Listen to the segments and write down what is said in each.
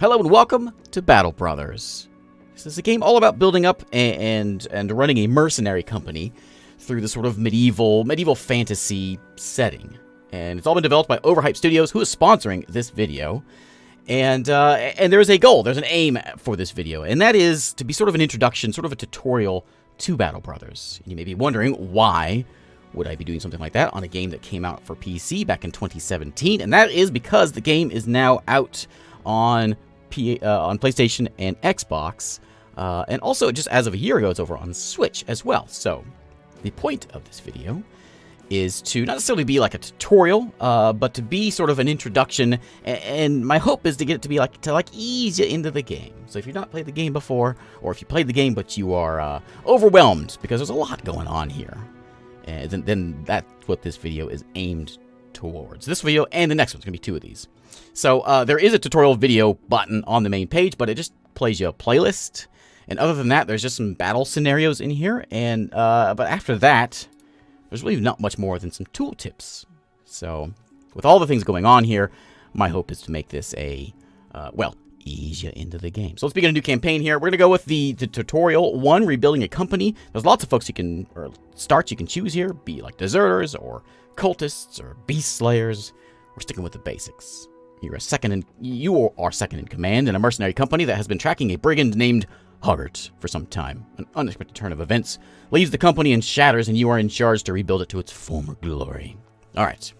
Hello and welcome to Battle Brothers. This is a game all about building up and running a mercenary company through this sort of medieval fantasy setting. And it's all been developed by Overhype Studios, who is sponsoring this video. And there is a goal, there's an aim for this video, and that is to be sort of an introduction, sort of a tutorial to Battle Brothers. And you may be wondering, why would I be doing something like that on a game that came out for PC back in 2017? And that is because the game is now out on PlayStation and Xbox, and also just as of a year ago, it's over on Switch as well. So the point of this video is to not necessarily be like a tutorial, but to be sort of an introduction, and my hope is to get it to be like ease you into the game. So if you've not played the game before, or if you played the game but you are overwhelmed because there's a lot going on here, and then that's what this video is aimed towards. This video and the next one's gonna be two of these. So there is a tutorial video button on the main page, but it just plays you a playlist. And other than that, there's just some battle scenarios in here. And but after that, there's really not much more than some tooltips. So with all the things going on here, my hope is to make this a, well, ease you into the game. So let's begin a new campaign here. We're going to go with the tutorial 1, rebuilding a company. There's lots of folks you can, or starts you can choose here, be like deserters or cultists or beast slayers. We're sticking with the basics. You are second in command in a mercenary company that has been tracking a brigand named Hoggart for some time. An unexpected turn of events leaves the company in shatters, and you are in charge to rebuild it to its former glory. All right.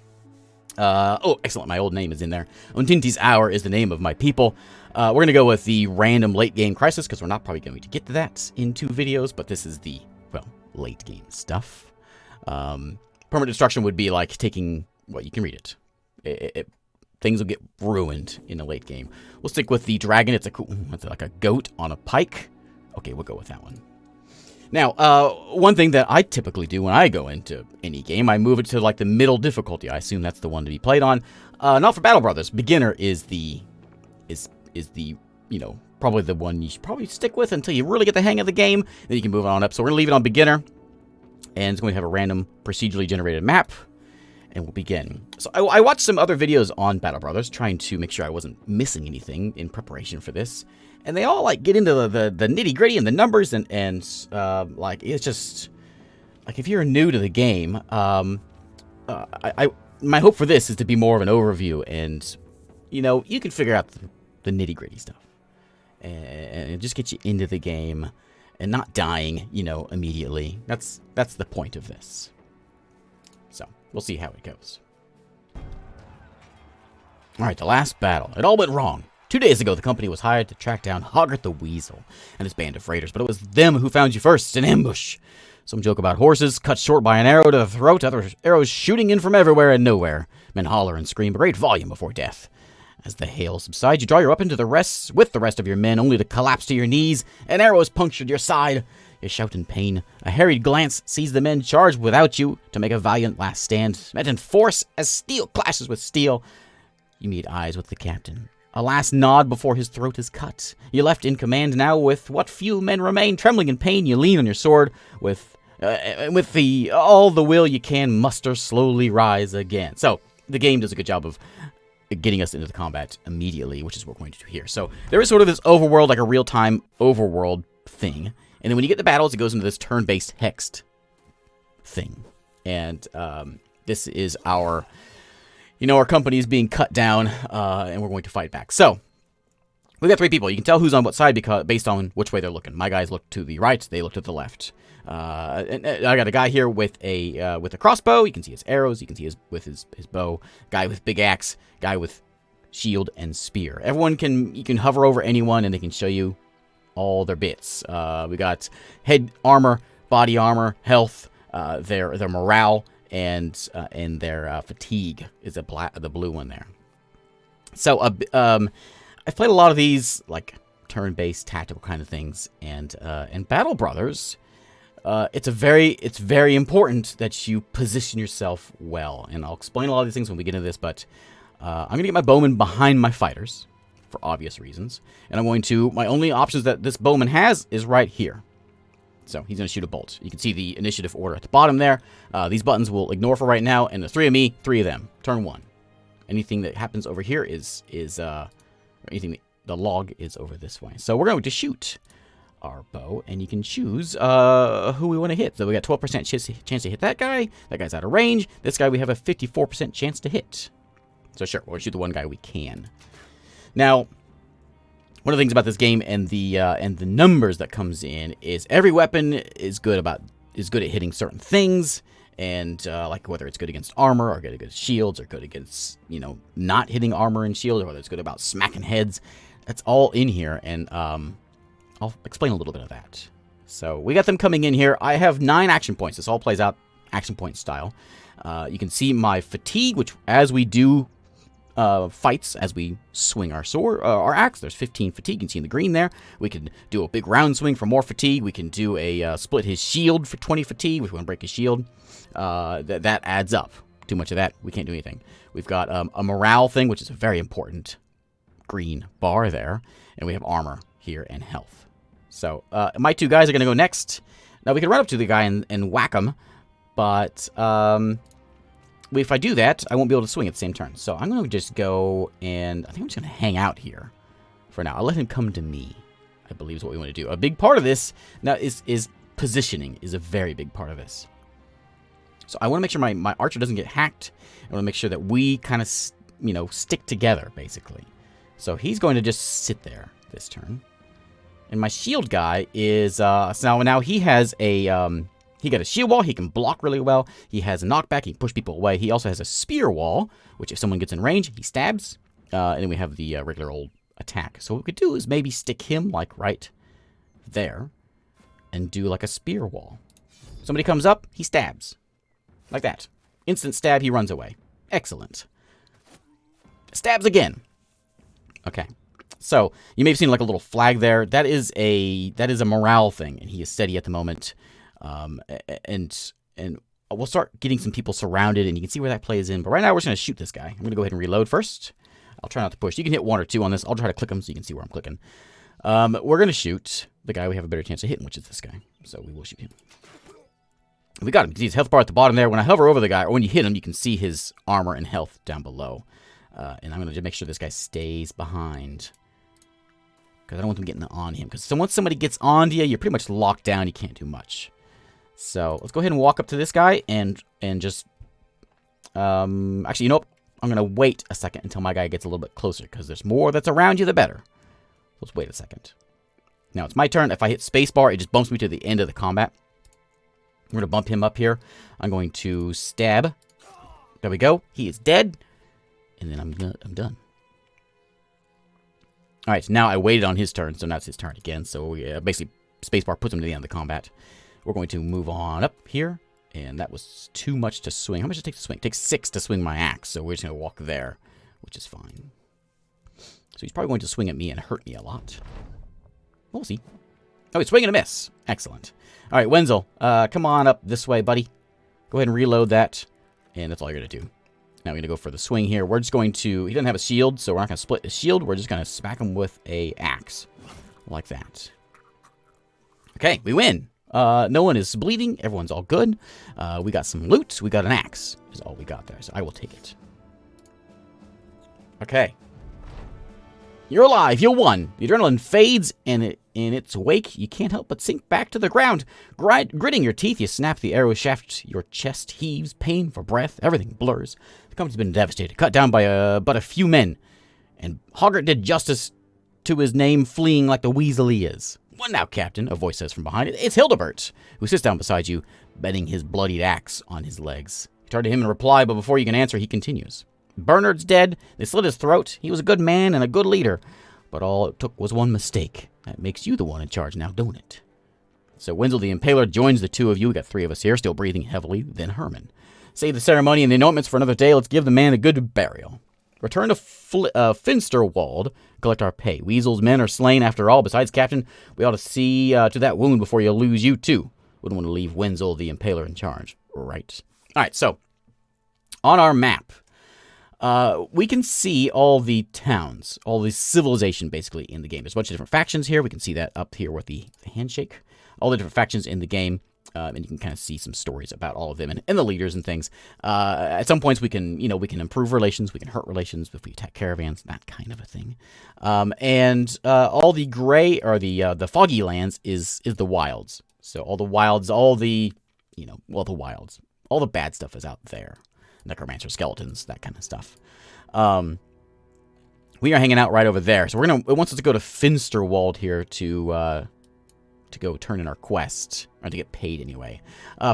Oh, excellent. My old name is in there. Untinti's Hour is the name of my people. We're going to go with the random late-game crisis, because we're not probably going to get to that in 2 videos, but this is the, well, late-game stuff. Permanent destruction would be like taking, well, you can read it. Things will get ruined in the late game. We'll stick with the dragon. It's like a goat on a pike. Okay, we'll go with that one. Now, one thing that I typically do when I go into any game, I move it to like the middle difficulty. I assume that's the one to be played on. Not for Battle Brothers. Beginner is the, you know, probably the one you should probably stick with until you really get the hang of the game. Then you can move on up. So we're gonna leave it on beginner, and it's going to have a random procedurally generated map. And we'll begin. So I watched some other videos on Battle Brothers, trying to make sure I wasn't missing anything in preparation for this. And they all like get into the nitty gritty and the numbers, and like it's just like if you're new to the game, my hope for this is to be more of an overview, and you know, you can figure out the nitty gritty stuff, and just get you into the game and not dying, you know, immediately. That's the point of this. So we'll see how it goes. Alright, the last battle. It all went wrong. 2 days ago, the company was hired to track down Hoggart the Weasel and his band of raiders, but it was them who found you first, an ambush. Some joke about horses cut short by an arrow to the throat, other arrows shooting in from everywhere and nowhere. Men holler and scream a great volume before death. As the hail subsides, you draw your weapon to the rest with the rest of your men, only to collapse to your knees. An arrow has punctured your side. You shout in pain. A harried glance sees the men charge without you to make a valiant last stand. Met in force as steel clashes with steel. You meet eyes with the captain. A last nod before his throat is cut. You're left in command now with what few men remain. Trembling in pain, you lean on your sword with all the will you can muster, slowly rise again. So the game does a good job of getting us into the combat immediately, which is what we're going to do here. So there is sort of this overworld, like a real-time overworld thing. And then when you get to battles, it goes into this turn-based hexed thing. And this is our, you know, our company is being cut down, and we're going to fight back. So we've got 3 people. You can tell who's on what side based on which way they're looking. My guys look to the right. They look to the left. And I got a guy here with a crossbow. You can see his arrows. You can see his bow. Guy with big axe. Guy with shield and spear. You can hover over anyone, and they can show you all their bits. We got head armor, body armor, health, their morale, and their fatigue is the blue one there. So I've played a lot of these like turn-based tactical kind of things, and Battle Brothers, it's very important that you position yourself well, and I'll explain a lot of these things when we get into this. But I'm gonna get my bowman behind my fighters, for obvious reasons. And I'm going to, my only options that this bowman has is right here. So he's going to shoot a bolt. You can see the initiative order at the bottom there. These buttons will ignore for right now, and the 3 of me, 3 of them. Turn 1. Anything that happens over here is anything the log is over this way. So we're going to shoot our bow, and you can choose who we want to hit. So we got 12% chance to hit that guy. That guy's out of range. This guy we have a 54% chance to hit. So sure, we'll shoot the one guy we can. Now, one of the things about this game and the numbers that comes in is every weapon is good at hitting certain things, and like whether it's good against armor or good against shields or good against not hitting armor and shields, or whether it's good about smacking heads. That's all in here, and I'll explain a little bit of that. So we got them coming in here. I have 9 action points. This all plays out action point style. You can see my fatigue, which as we do fights, as we swing our sword, our axe, there's 15 fatigue. You can see in the green there. We can do a big round swing for more fatigue. We can do a split his shield for 20 fatigue, which we want to break his shield. That adds up. Too much of that, we can't do anything. We've got a morale thing, which is a very important green bar there. And we have armor here and health. So, my 2 guys are going to go next. Now, we can run up to the guy and whack him, but if I do that, I won't be able to swing at the same turn. So, I'm going to just go, and I think I'm just going to hang out here for now. I'll let him come to me, I believe is what we want to do. A big part of this now is positioning, is a very big part of this. So, I want to make sure my archer doesn't get hacked. I want to make sure that we kind of, stick together, basically. So, he's going to just sit there this turn. And my shield guy is, so now he has he got a shield wall, he can block really well. He has a knockback, he can push people away. He also has a spear wall, which if someone gets in range, he stabs. And then we have the regular old attack. So what we could do is maybe stick him, like, right there. And do, like, a spear wall. Somebody comes up, he stabs. Like that. Instant stab, he runs away. Excellent. Stabs again. Okay. So, you may have seen like a little flag there. That is a morale thing, and he is steady at the moment. And we'll start getting some people surrounded, and you can see where that plays in. But right now, we're just going to shoot this guy. I'm going to go ahead and reload first. I'll try not to push. You can hit 1 or 2 on this. I'll try to click them so you can see where I'm clicking. We're going to shoot the guy we have a better chance of hitting, which is this guy. So, we will shoot him. We got him. You can see his health bar at the bottom there. When I hover over the guy, or when you hit him, you can see his armor and health down below. And I'm going to make sure this guy stays behind. Because I don't want them getting on him. Because once somebody gets onto you, you're pretty much locked down. You can't do much. So let's go ahead and walk up to this guy and just... actually, I'm going to wait a second until my guy gets a little bit closer. Because there's more that's around you, the better. Let's wait a second. Now it's my turn. If I hit spacebar, it just bumps me to the end of the combat. I'm going to bump him up here. I'm going to stab. There we go. He is dead. And then I'm done. Alright, so now I waited on his turn, so now it's his turn again. So we basically, spacebar puts him to the end of the combat. We're going to move on up here, and that was too much to swing. How much does it take to swing? It takes 6 to swing my axe, so we're just going to walk there, which is fine. So he's probably going to swing at me and hurt me a lot. We'll see. Oh, he's swinging a miss. Excellent. Alright, Wenzel, come on up this way, buddy. Go ahead and reload that, and that's all you're going to do. Now we're going to go for the swing here. We're just going to... He doesn't have a shield, so we're not going to split his shield. We're just going to smack him with a axe. Like that. Okay, we win. No one is bleeding. Everyone's all good. We got some loot. We got an axe. Is all we got there, so I will take it. Okay. You're alive. You won. The adrenaline fades, and in its wake, you can't help but sink back to the ground. Gritting your teeth, you snap the arrow shaft. Your chest heaves. Pain for breath. Everything blurs. The company's been devastated. Cut down by but a few men. And Hoggart did justice to his name, fleeing like the weasel he is. What now, Captain? A voice says from behind it. It's Hildebert, who sits down beside you, bending his bloodied axe on his legs. You turn to him in reply, but before you can answer, he continues. Bernard's dead. They slit his throat. He was a good man and a good leader. But all it took was one mistake. That makes you the one in charge now, don't it? So Wenzel the Impaler joins the two of you. We got 3 of us here, still breathing heavily. Then Herman. Save the ceremony and the anointments for another day. Let's give the man a good burial. Return to Finsterwald. Collect our pay. Weasel's men are slain after all. Besides, Captain, we ought to see to that wound before you lose you, too. Wouldn't want to leave Wenzel the Impaler in charge. Right. All right, so on our map, we can see all the towns, all the civilization, basically, in the game. There's a bunch of different factions here. We can see that up here with the handshake. All the different factions in the game. And you can kind of see some stories about all of them and the leaders and things. At some points, we can improve relations, we can hurt relations if we attack caravans, that kind of a thing. And all the gray or the foggy lands is the wilds. So all the wilds, all the wilds, all the bad stuff is out there. Necromancer skeletons, that kind of stuff. We are hanging out right over there. So it wants us to go to Finsterwald here to go turn in our quest, or to get paid anyway.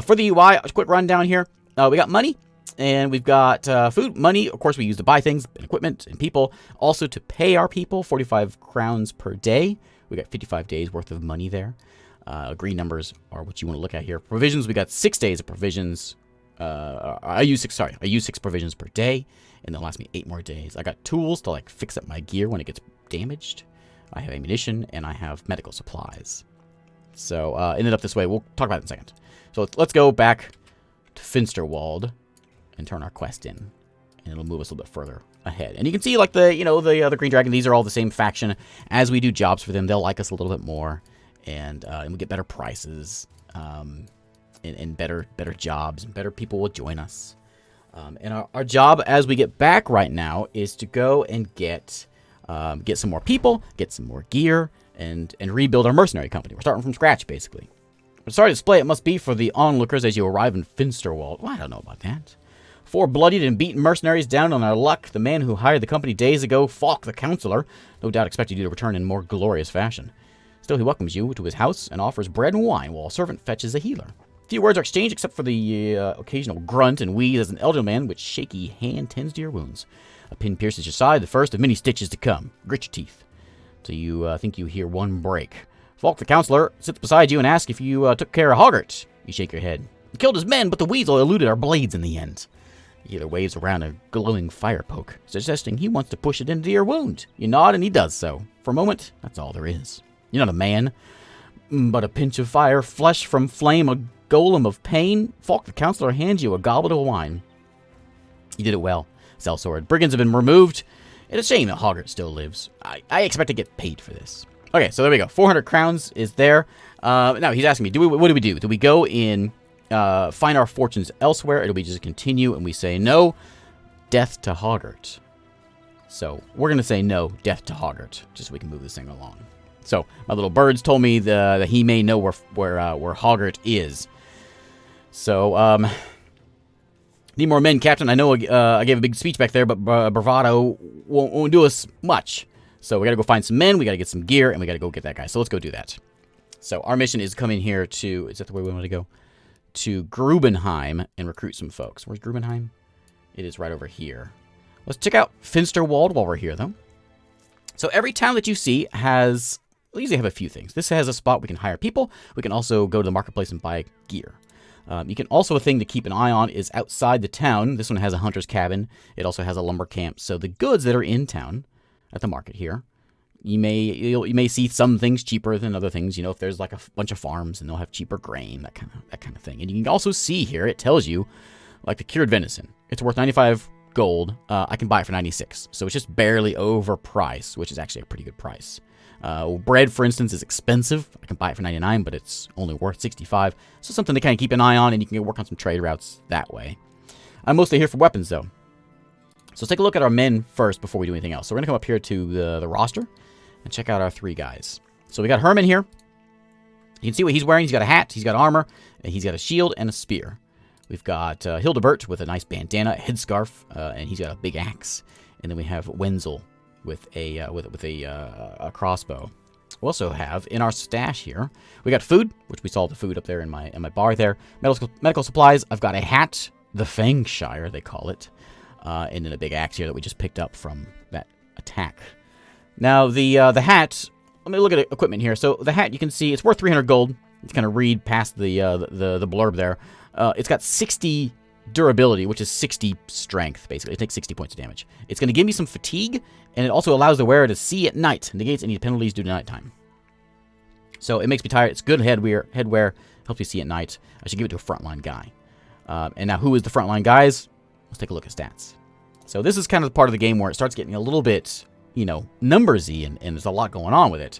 For the UI, a quick rundown here. We got money, and we've got food, money. Of course, we use to buy things, and equipment, and people. Also to pay our people, 45 crowns per day. We got 55 days worth of money there. Green numbers are what you want to look at here. Provisions, we got 6 days of provisions. I use 6 provisions per day, and they'll last me 8 more days. I got tools to like fix up my gear when it gets damaged. I have ammunition, and I have medical supplies. So, ended up this way. We'll talk about it in a second. So let's go back to Finsterwald and turn our quest in, and it'll move us a little bit further ahead. And you can see like the Green Dragon. These are all the same faction. As we do jobs for them, they'll like us a little bit more, and we get better prices. And better jobs, and better people will join us. And our job as we get back right now is to go and get some more people, get some more gear, and rebuild our mercenary company. We're starting from scratch, basically. But sorry to display, it must be for the onlookers as you arrive in Finsterwald. Well, I don't know about that. 4 bloodied and beaten mercenaries down on our luck. The man who hired the company days ago, Falk the Counselor, no doubt expected you to return in more glorious fashion. Still, he welcomes you to his house and offers bread and wine while a servant fetches a healer. Few words are exchanged except for the occasional grunt and wheeze as an elderly man with shaky hand tends to your wounds. A pin pierces your side, the first of many stitches to come. Grit your teeth till you think you hear one break. Falk the Counselor sits beside you and asks if you took care of Hoggart. You shake your head. He killed his men, but the weasel eluded our blades in the end. The healer waves around a glowing fire poke, suggesting he wants to push it into your wound. You nod and he does so. For a moment, that's all there is. You're not a man, but a pinch of fire, flesh from flame, a golem of pain. Falk the Counselor hands you a goblet of wine. You did it well, Sellsword. Brigands have been removed. It's a shame that Hoggart still lives. I expect to get paid for this. Okay, so there we go. 400 crowns is there. Now, he's asking me, what do we do? Do we go in, find our fortunes elsewhere, or do we just continue and we say no, death to Hoggart? So, we're going to say no, death to Hoggart, just so we can move this thing along. So, my little birds told me that he may know where Hoggart is. So, need more men, Captain. I know I gave a big speech back there, but bravado won't do us much. So we gotta go find some men, we gotta get some gear, and we gotta go get that guy. So let's go do that. So our mission is coming here to, is that the way we want to go? To Grubenheim and recruit some folks. Where's Grubenheim? It is right over here. Let's check out Finsterwald while we're here, though. So every town that you see has, we usually have a few things. This has a spot we can hire people. We can also go to the marketplace and buy gear. You can also, a thing to keep an eye on is outside the town. This one has a hunter's cabin. It also has a lumber camp. So the goods that are in town at the market here, you may see some things cheaper than other things. You know, if there's like a bunch of farms and they'll have cheaper grain, that kind of thing. And you can also see here, it tells you, like the cured venison. It's worth 95 gold. I can buy it for 96. So it's just barely overpriced, which is actually a pretty good price. Bread, for instance, is expensive. I can buy it for 99, but it's only worth 65. So something to kind of keep an eye on, and you can work on some trade routes that way. I'm mostly here for weapons, though. So let's take a look at our men first before we do anything else. So we're going to come up here to the roster and check out our 3 guys. So we got Herman here. You can see what he's wearing. He's got a hat, he's got armor, and he's got a shield and a spear. We've got Hildebert with a nice bandana, a headscarf, and he's got a big axe. And then we have Wenzel with a crossbow. We also have in our stash here, we got food, which we saw the food up there in my bar there. Medical supplies. I've got a hat, the Fangshire they call it, and then a big axe here that we just picked up from that attack. Now the hat. Let me look at equipment here. So the hat, you can see it's worth 300 gold. Let's kind of read past the blurb there. It's got 60 durability, which is 60 strength, basically. It takes 60 points of damage. It's going to give me some fatigue, and it also allows the wearer to see at night. Negates any penalties due to nighttime. So it makes me tired. It's good headwear. Helps you see at night. I should give it to a frontline guy. And now, who is the frontline guys? Let's take a look at stats. So this is kind of the part of the game where it starts getting a little bit, numbersy, and there's a lot going on with it.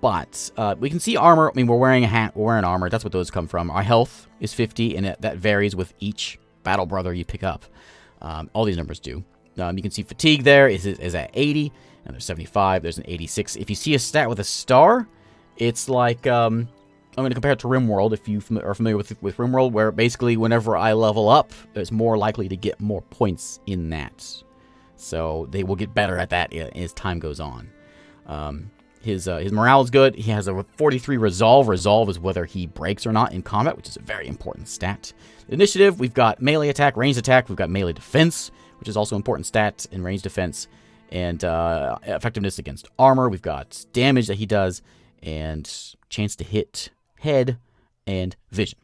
But we can see armor. I mean, we're wearing a hat. We're wearing armor. That's what those come from. Our health is 50, and that varies with each battle brother you pick up. All these numbers do. You can see fatigue there is at 80, and there's 75. There's an 86. If you see a stat with a star, it's like... I'm going to compare it to RimWorld, if you are familiar with RimWorld, where basically whenever I level up, it's more likely to get more points in that. So they will get better at that as time goes on. His morale is good. He has a 43 resolve. Resolve is whether he breaks or not in combat, which is a very important stat. Initiative, we've got melee attack, ranged attack. We've got melee defense, which is also an important stat in ranged defense. And effectiveness against armor. We've got damage that he does and chance to hit head and vision.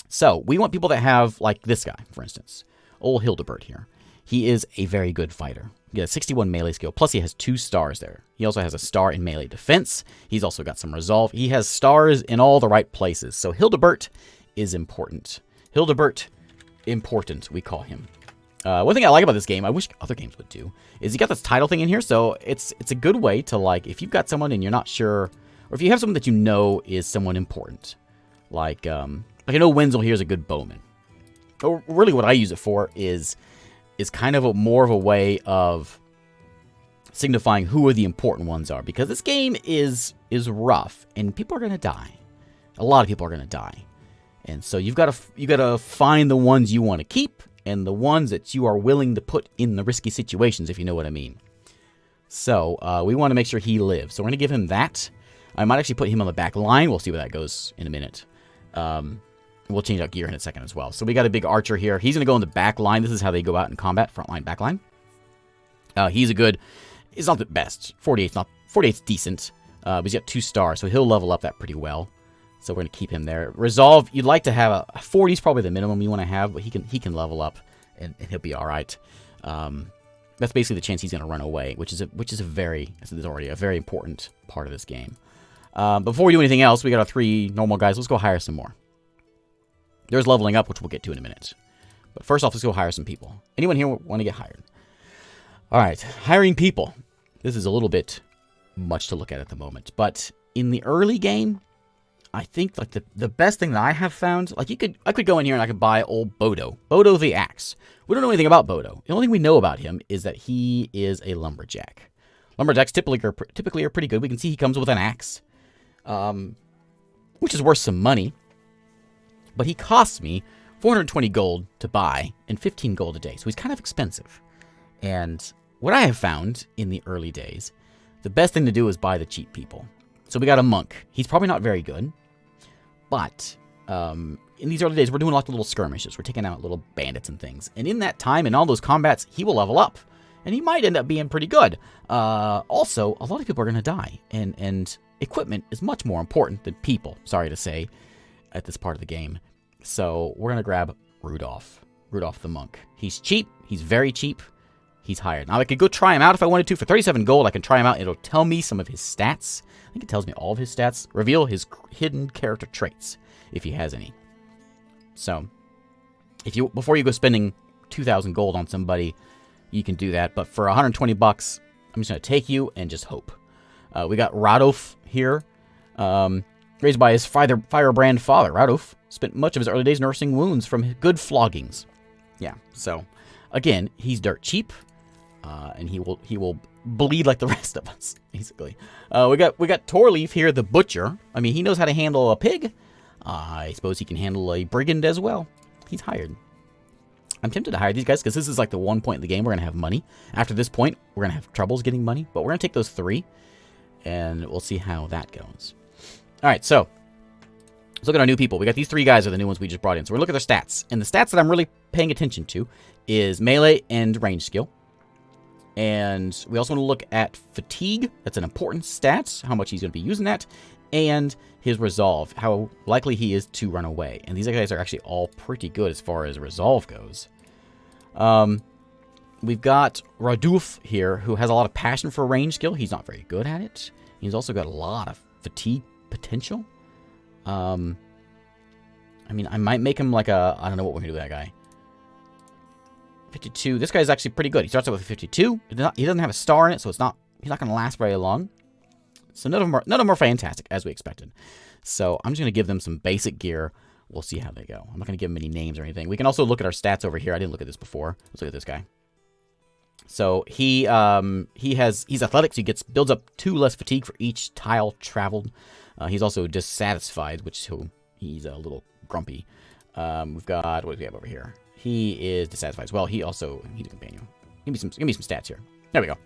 So we want people that have, like this guy, for instance, old Hildebert here. He is a very good fighter. He has 61 melee skill, plus he has 2 stars there. He also has a star in melee defense. He's also got some resolve. He has stars in all the right places. So Hildebert is important. Hildebert, important, we call him. One thing I like about this game, I wish other games would do, is you got this title thing in here. So it's a good way to, like, if you've got someone and you're not sure, or if you have someone that you know is someone important, like I know Wenzel here is a good bowman. Or really what I use it for is kind of more of a way of signifying who the important ones are. Because this game is rough, and people are going to die. A lot of people are going to die. And so you got to find the ones you want to keep, and the ones that you are willing to put in the risky situations, if you know what I mean. So we want to make sure he lives. So we're going to give him that. I might actually put him on the back line. We'll see where that goes in a minute. We'll change out gear in a second as well. So we got a big archer here. He's going to go in the back line. This is how they go out in combat, front line, back line. He's not the best. 48's decent. But he's got 2 stars, so he'll level up that pretty well. So we're going to keep him there. Resolve, you'd like to have a 40 is probably the minimum you want to have, but he can level up and he'll be all right. That's basically the chance he's going to run away, which is a very important part of this game. Before we do anything else, we got our 3 normal guys. Let's go hire some more. There's leveling up, which we'll get to in a minute. But first off, let's go hire some people. Anyone here want to get hired? All right, hiring people. This is a little bit much to look at the moment. But in the early game, I think like the best thing that I have found, like I could go in here and I could buy old Bodo. Bodo the Axe. We don't know anything about Bodo. The only thing we know about him is that he is a lumberjack. Lumberjacks typically are pretty good. We can see he comes with an axe, which is worth some money. But he costs me 420 gold to buy and 15 gold a day. So he's kind of expensive. And what I have found in the early days, the best thing to do is buy the cheap people. So we got a monk. He's probably not very good. But in these early days, we're doing lots of little skirmishes. We're taking out little bandits and things. And in that time, in all those combats, he will level up. And he might end up being pretty good. Also, a lot of people are going to die. And equipment is much more important than people, sorry to say, at this part of the game. So we're going to grab Rudolph. Rudolph the monk. He's cheap. He's very cheap. He's hired. Now, I could go try him out if I wanted to. For 37 gold, I can try him out. It'll tell me some of his stats. I think it tells me all of his stats. Reveal his hidden character traits, if he has any. So, before you go spending 2,000 gold on somebody, you can do that. But for 120 bucks, I'm just going to take you and just hope. We got Radolf here. Raised by his firebrand father, Radolf spent much of his early days nursing wounds from good floggings. Yeah, so, again, he's dirt cheap. And he will bleed like the rest of us, basically. We got Torleaf here, the butcher. I mean, he knows how to handle a pig. I suppose he can handle a brigand as well. He's hired. I'm tempted to hire these guys because this is like the one point in the game we're going to have money. After this point, we're going to have troubles getting money. But we're going to take those 3, and we'll see how that goes. All right, so let's look at our new people. We got these 3 guys are the new ones we just brought in. So we're looking at their stats. And the stats that I'm really paying attention to is melee and range skill. And we also want to look at fatigue. That's an important stat, how much he's going to be using that. And his resolve, how likely he is to run away. And these guys are actually all pretty good as far as resolve goes. We've got Radulf here, who has a lot of passion for range skill. He's not very good at it. He's also got a lot of fatigue potential. I mean, I might make him like I don't know what we're going to do with that guy. 52. This guy's actually pretty good. He starts out with a 52. He doesn't have a star in it, so he's not going to last very long. So none of them are fantastic, as we expected. So I'm just going to give them some basic gear. We'll see how they go. I'm not going to give them any names or anything. We can also look at our stats over here. I didn't look at this before. Let's look at this guy. So he's athletic, so he builds up 2 less fatigue for each tile traveled. He's also dissatisfied, which he's a little grumpy. We've got, what do we have over here? He is dissatisfied as well. He's a companion. Give me some stats here. There we go.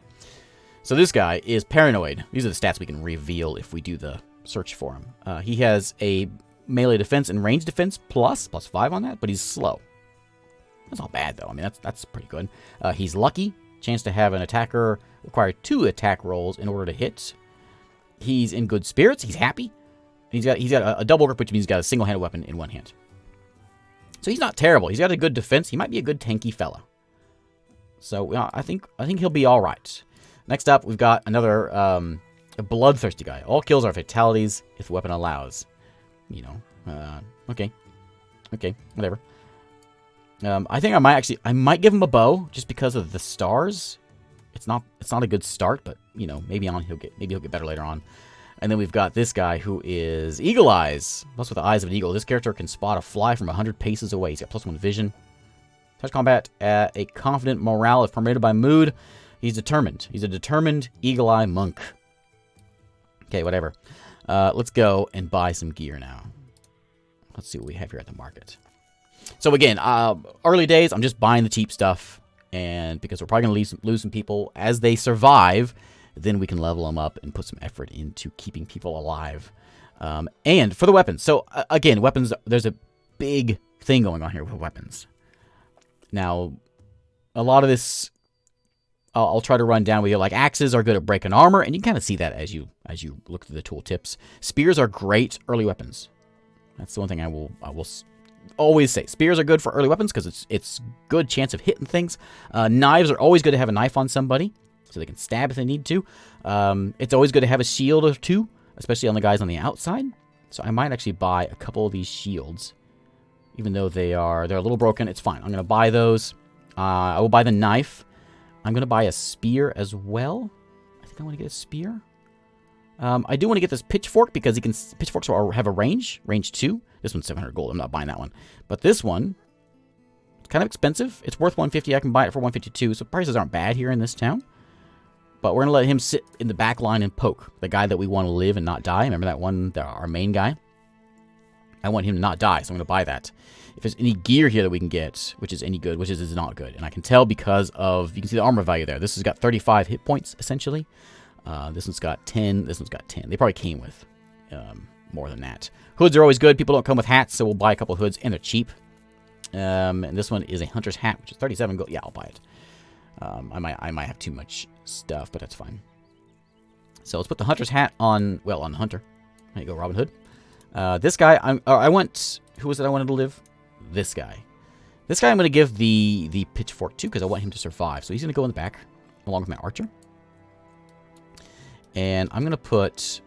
So this guy is paranoid. These are the stats we can reveal if we do the search for him. He has a melee defense and range defense plus 5 on that, but he's slow. That's not bad though. I mean, that's pretty good. He's lucky. Chance to have an attacker require 2 attack rolls in order to hit. He's in good spirits. He's happy. He's got a double grip, which means he's got a single-handed weapon in one hand. So he's not terrible. He's got a good defense. He might be a good tanky fella. So I think he'll be all right. Next up, we've got another a bloodthirsty guy. All kills are fatalities if the weapon allows. You know, okay, whatever. I think I might give him a bow just because of the stars. It's not a good start, but you know, maybe he'll get better later on. And then we've got this guy who is Eagle Eyes. Plus with the eyes of an eagle. This character can spot a fly from 100 paces away. He's got +1 vision. Touch combat at a confident morale if permitted by mood. He's determined. He's a determined Eagle Eye monk. Okay, whatever. Let's go and buy some gear now. Let's see what we have here at the market. So again, early days, I'm just buying the cheap stuff. And because we're probably going to lose some people as they survive, then we can level them up and put some effort into keeping people alive. And for the weapons. So again, weapons, there's a big thing going on here with weapons. Now, a lot of this, I'll try to run down with you. Like, axes are good at breaking armor, and you can kind of see that as you look through the tool tips. Spears are great early weapons. That's the one thing I will always say. Spears are good for early weapons because it's good chance of hitting things. Knives are always good to have a knife on somebody so they can stab if they need to. It's always good to have a shield or two, especially on the guys on the outside. So I might actually buy a couple of these shields, even though they're a little broken. It's fine. I'm going to buy those. I will buy the knife. I'm going to buy a spear as well. I think I want to get a spear. I do want to get this pitchfork because pitchforks have a range 2. This one's 700 gold. I'm not buying that one. But this one, it's kind of expensive. It's worth 150. I can buy it for 152. So prices aren't bad here in this town. But we're going to let him sit in the back line and poke the guy that we want to live and not die. Remember that one, our main guy? I want him to not die, so I'm going to buy that. If there's any gear here that we can get, which is any good, which is not good. And I can tell because of, you can see the armor value there. This has got 35 hit points, essentially. This one's got 10. This one's got 10. They probably came with more than that. Hoods are always good. People don't come with hats, so we'll buy a couple of hoods, and they're cheap. And this one is a hunter's hat, which is 37 gold. Yeah, I'll buy it. I might have too much stuff, but that's fine. So let's put the hunter's hat on, well, on the hunter. There you go, Robin Hood. This guy, who was it I wanted to live? This guy. This guy I'm going to give the pitchfork to because I want him to survive. So he's going to go in the back along with my archer. And I'm going to put,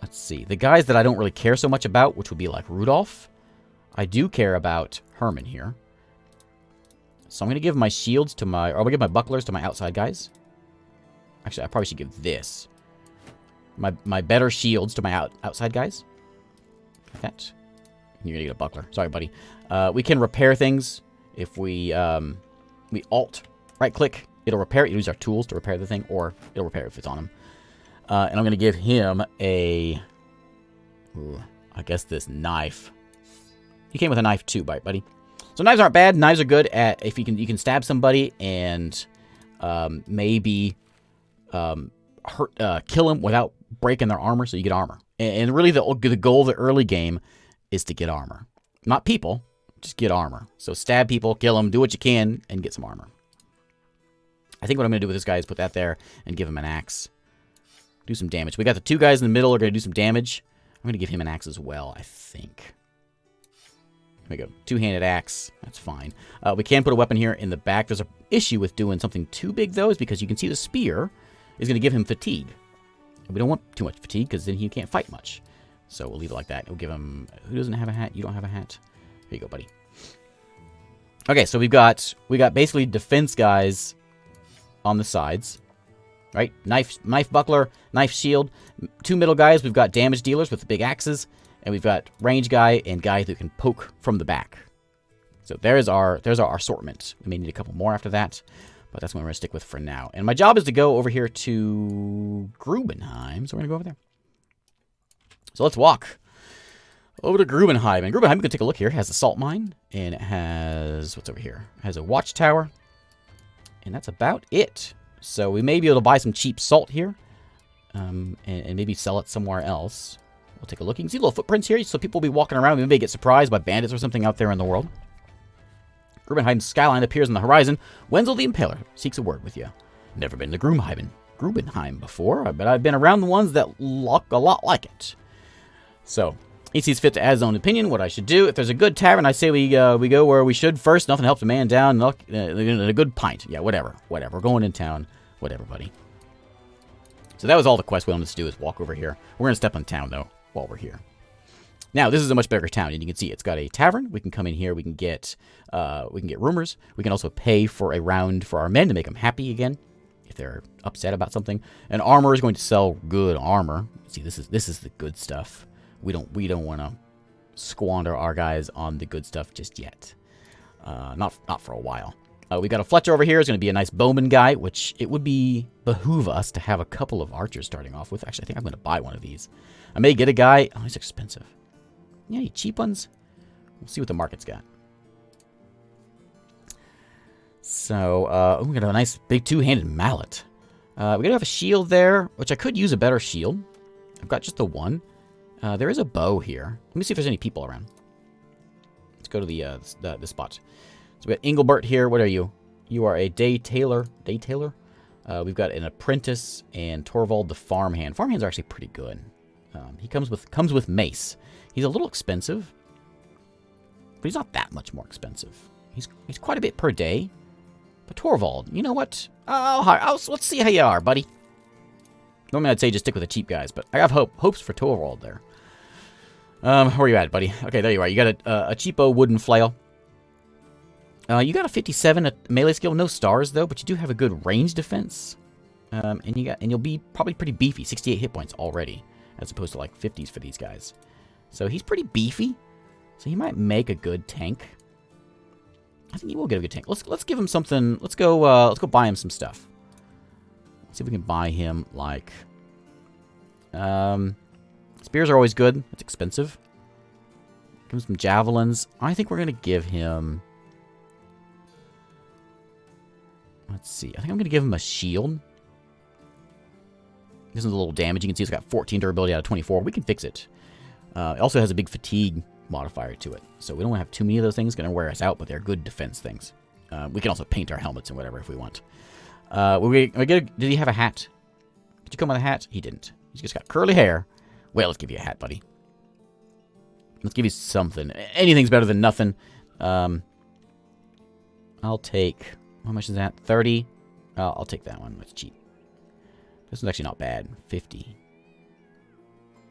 let's see, the guys that I don't really care so much about, which would be like Rudolph. I do care about Herman here. So I'm going to give my shields to my, or I'm going to give my bucklers to my outside guys. Actually, I probably should give this. My better shields to my outside guys. Like that. You're going to get a buckler. Sorry, buddy. We can repair things if we alt, right-click. It'll repair it. You use our tools to repair the thing, or it'll repair it if it's on him. And I'm going to give him a, I guess this knife. He came with a knife too, buddy. So knives aren't bad. Knives are good at if you can stab somebody and maybe kill them without breaking their armor, so you get armor. And really, the goal of the early game is to get armor, not people. Just get armor. So stab people, kill them, do what you can, and get some armor. I think what I'm going to do with this guy is put that there and give him an axe. Do some damage. We got the 2 guys in the middle are going to do some damage. I'm going to give him an axe as well, I think. Here we go. 2-handed axe. That's fine. We can put a weapon here in the back. There's an issue with doing something too big, though, is because you can see the spear is going to give him fatigue. We don't want too much fatigue because then he can't fight much. So we'll leave it like that. We'll give him... Who doesn't have a hat? You don't have a hat? Here you go, buddy. Okay, so we got basically defense guys on the sides. right? Knife buckler, knife shield. 2 middle guys, we've got damage dealers with the big axes, and we've got range guy and guy who can poke from the back. So there's our assortment. We may need a couple more after that, but that's what we're going to stick with for now. And my job is to go over here to Grubenheim, so we're going to go over there. So let's walk over to Grubenheim. And Grubenheim, we can take a look here. It has a salt mine, and it has, what's over here? It has a watchtower, and that's about it. So we may be able to buy some cheap salt here, and maybe sell it somewhere else. We'll take a look. You can see little footprints here, so people will be walking around. We may get surprised by bandits or something out there in the world. Grubenheim's skyline appears on the horizon. Wenzel the Impaler seeks a word with you. Never been to Grubenheim before, but I've been around the ones that look a lot like it. So, he sees fit to add his own opinion, what I should do. If there's a good tavern, I say we go where we should first. Nothing helps a man down. A good pint. Yeah, whatever. We're going in town. Whatever, buddy. So that was all the quest we wanted to do, is walk over here. We're going to step on town, though, while we're here. Now, this is a much bigger town, and you can see it's got a tavern. We can come in here. We can get rumors. We can also pay for a round for our men to make them happy again if they're upset about something. And armor is going to sell good armor. See, this is the good stuff. We don't want to squander our guys on the good stuff just yet. Not for a while. We got a Fletcher over here. Is going to be a nice bowman guy, which it would behoove us to have a couple of archers starting off with. Actually, I think I'm going to buy one of these. I may get a guy. Oh, he's expensive. Yeah, any cheap ones? We'll see what the market's got. So, we got a nice big 2-handed mallet. We gotta have a shield there, which I could use a better shield. I've got just the one. There is a bow here. Let me see if there's any people around. Let's go to the spot. So we got Engelbert here. What are you? You are a day tailor. Day tailor? We've got an apprentice and Torvald the farmhand. Farmhands are actually pretty good. He comes with mace. He's a little expensive, but he's not that much more expensive. He's quite a bit per day. But Torvald, you know what? Let's see how you are, buddy. Normally I'd say just stick with the cheap guys, but I have hopes for Torvald there. Where are you at, buddy? Okay, there you are. You got a cheapo wooden flail. You got a 57 melee skill, no stars though, but you do have a good range defense. And you'll be probably pretty beefy, 68 hit points already, as opposed to like 50s for these guys. So he's pretty beefy. So he might make a good tank. I think he will get a good tank. Let's give him something. Let's go buy him some stuff. Let's see if we can buy him like spears are always good. It's expensive. Give him some javelins. I think we're gonna give him. Let's see. I think I'm gonna give him a shield. This is a little damage. You can see it's got 14 durability out of 24. We can fix it. It also has a big fatigue modifier to it. So we don't want to have too many of those things. Going to wear us out, but they're good defense things. We can also paint our helmets and whatever if we want. Did he have a hat? Did you come with a hat? He didn't. He's just got curly hair. Well, let's give you a hat, buddy. Let's give you something. Anything's better than nothing. I'll take... How much is that? 30? I'll take that one. That's cheap. This one's actually not bad. 50.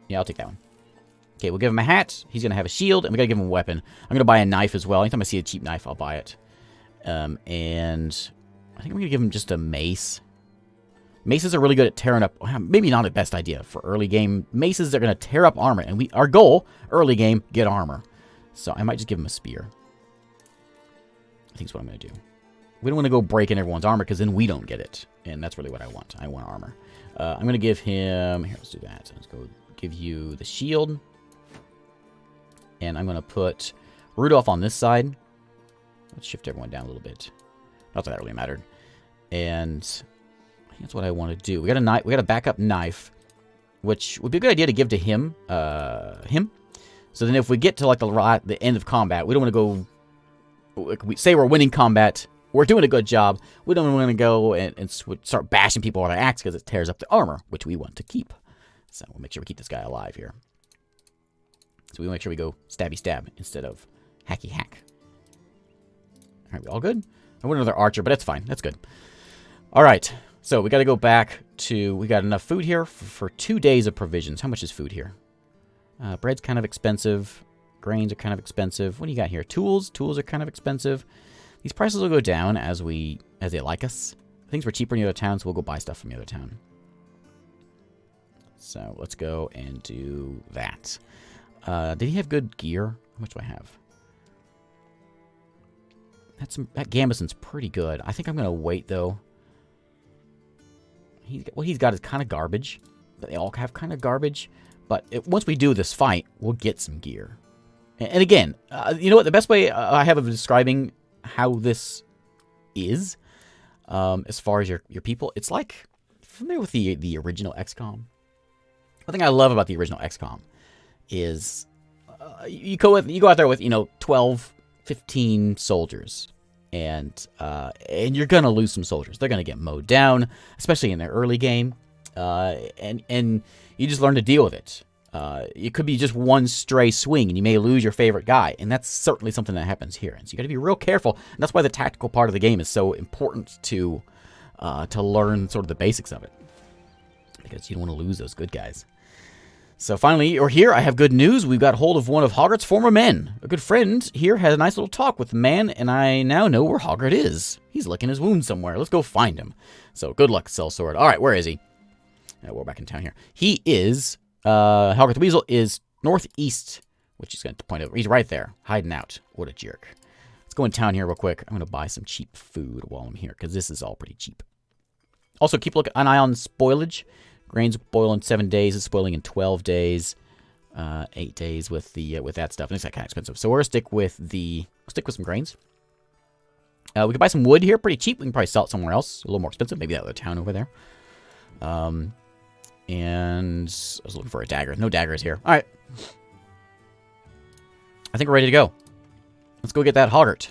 Yeah, I'll take that one. Okay, we'll give him a hat. He's going to have a shield, and we got to give him a weapon. I'm going to buy a knife as well. Anytime I see a cheap knife, I'll buy it. And I think I'm going to give him just a mace. Maces are really good at tearing up... Maybe not the best idea for early game. Maces are going to tear up armor, and our goal, early game, get armor. So I might just give him a spear. I think that's what I'm going to do. We don't want to go breaking everyone's armor, because then we don't get it. And that's really what I want. I want armor. I'm going to give him... Here, let's do that. Let's go give you the shield. And I'm going to put Rudolph on this side. Let's shift everyone down a little bit. Not that that really mattered. And I think that's what I want to do. We got a knife. We got a backup knife, which would be a good idea to give to him. So then if we get to like the end of combat, we don't want to go... We say we're winning combat. We're doing a good job. We don't want to go and start bashing people with our axe because it tears up the armor, which we want to keep. So we'll make sure we keep this guy alive here. So we make sure we go stabby stab instead of hacky hack. All right, we all good? I want another archer, but that's fine. That's good. All right, so we got to go back to... We got enough food here for 2 days of provisions. How much is food here? Bread's kind of expensive. Grains are kind of expensive. What do you got here? Tools. Tools are kind of expensive. These prices will go down as they like us. Things were cheaper in the other town, so we'll go buy stuff from the other town. So let's go and do that. Did he have good gear? How much do I have? That Gambeson's pretty good. I think I'm going to wait, though. What he's got is kind of garbage. But they all have kind of garbage. But once we do this fight, we'll get some gear. And again, you know what? The best way I have of describing how this is, as far as your people, it's like, familiar with the original XCOM? One thing I love about the original XCOM is you go out there with, 12, 15 soldiers. And you're going to lose some soldiers. They're going to get mowed down, especially in their early game. And you just learn to deal with it. It could be just one stray swing, and you may lose your favorite guy. And that's certainly something that happens here. And so you got to be real careful. And that's why the tactical part of the game is so important to learn sort of the basics of it. Because you don't want to lose those good guys. So finally, or here, I have good news. We've got hold of one of Hoggart's former men. A good friend here had a nice little talk with the man, and I now know where Hoggart is. He's licking his wound somewhere. Let's go find him. So good luck, Sellsword. All right, where is he? We're back in town here. He is, Hoggart the Weasel is northeast, which is going to point out. He's right there, hiding out. What a jerk. Let's go in town here real quick. I'm going to buy some cheap food while I'm here, because this is all pretty cheap. Also, keep an eye on spoilage. Grains boil in 7 days. It's spoiling in 12 days. 8 days with that stuff. And it's kind of expensive. So we're gonna stick with some grains. We can buy some wood here, pretty cheap. We can probably sell it somewhere else, a little more expensive. Maybe that other town over there. And I was looking for a dagger. No daggers here. All right. I think we're ready to go. Let's go get that Hoggart.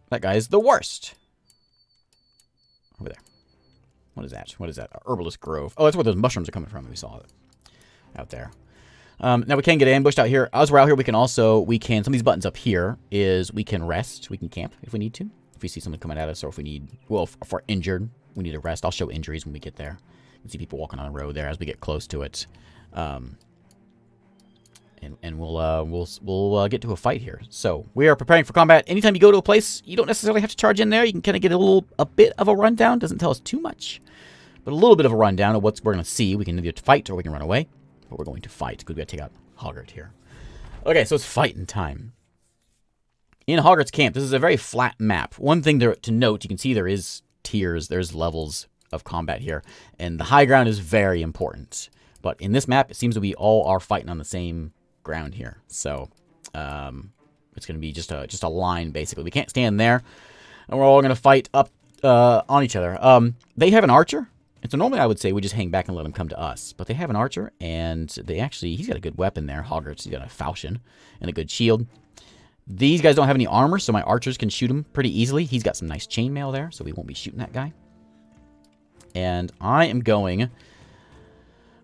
That guy is the worst. Over there. What is that? What is that? Herbalist Grove. Oh, that's where those mushrooms are coming from. We saw it out there. Now we can get ambushed out here. As we're out here, we can some of these buttons up here is we can rest. We can camp if we need to. If we see someone coming at us, or if we need, if we're injured, we need to rest. I'll show injuries when we get there. You can see people walking on the road there as we get close to it. And we'll get to a fight here. So we are preparing for combat. Anytime you go to a place, you don't necessarily have to charge in there. You can kind of get a bit of a rundown. Doesn't tell us too much, but a little bit of a rundown of what we're going to see. We can either fight or we can run away, but we're going to fight because we got to take out Hoggart here. Okay, so it's fighting time. In Hoggart's camp, this is a very flat map. One thing to note, you can see there is tiers, there's levels of combat here, and the high ground is very important. But in this map, it seems that we all are fighting on the same ground here. So it's going to be just a line, basically. We can't stand there, and we're all going to fight up on each other. They have an archer, and so normally I would say we just hang back and let them come to us. But they have an archer, and he's got a good weapon there. Hoggart's, he's got a falchion and a good shield. These guys don't have any armor, so my archers can shoot him pretty easily. He's got some nice chainmail there, so we won't be shooting that guy. And I am going...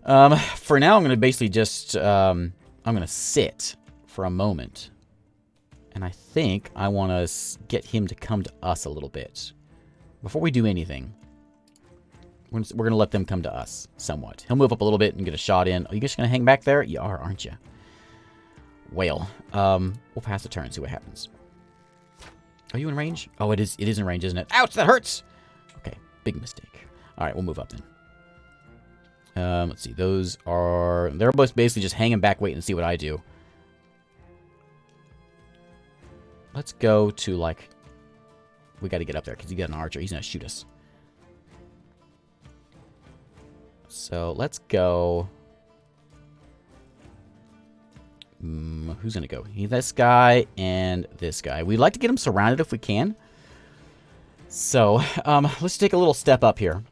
for now, I'm going to basically just... I'm going to sit for a moment. And I think I want to get him to come to us a little bit. Before we do anything, we're going to let them come to us somewhat. He'll move up a little bit and get a shot in. Are you just going to hang back there? You are, aren't you? Well, we'll pass the turn and see what happens. Are you in range? Oh, it is in range, isn't it? Ouch, that hurts! Okay, big mistake. All right, we'll move up then. Let's see. They're both basically just hanging back, waiting to see what I do. Let's go to, we got to get up there because you got an archer. He's going to shoot us. So let's go. Who's going to go? This guy and this guy. We'd like to get him surrounded if we can. So let's take a little step up here.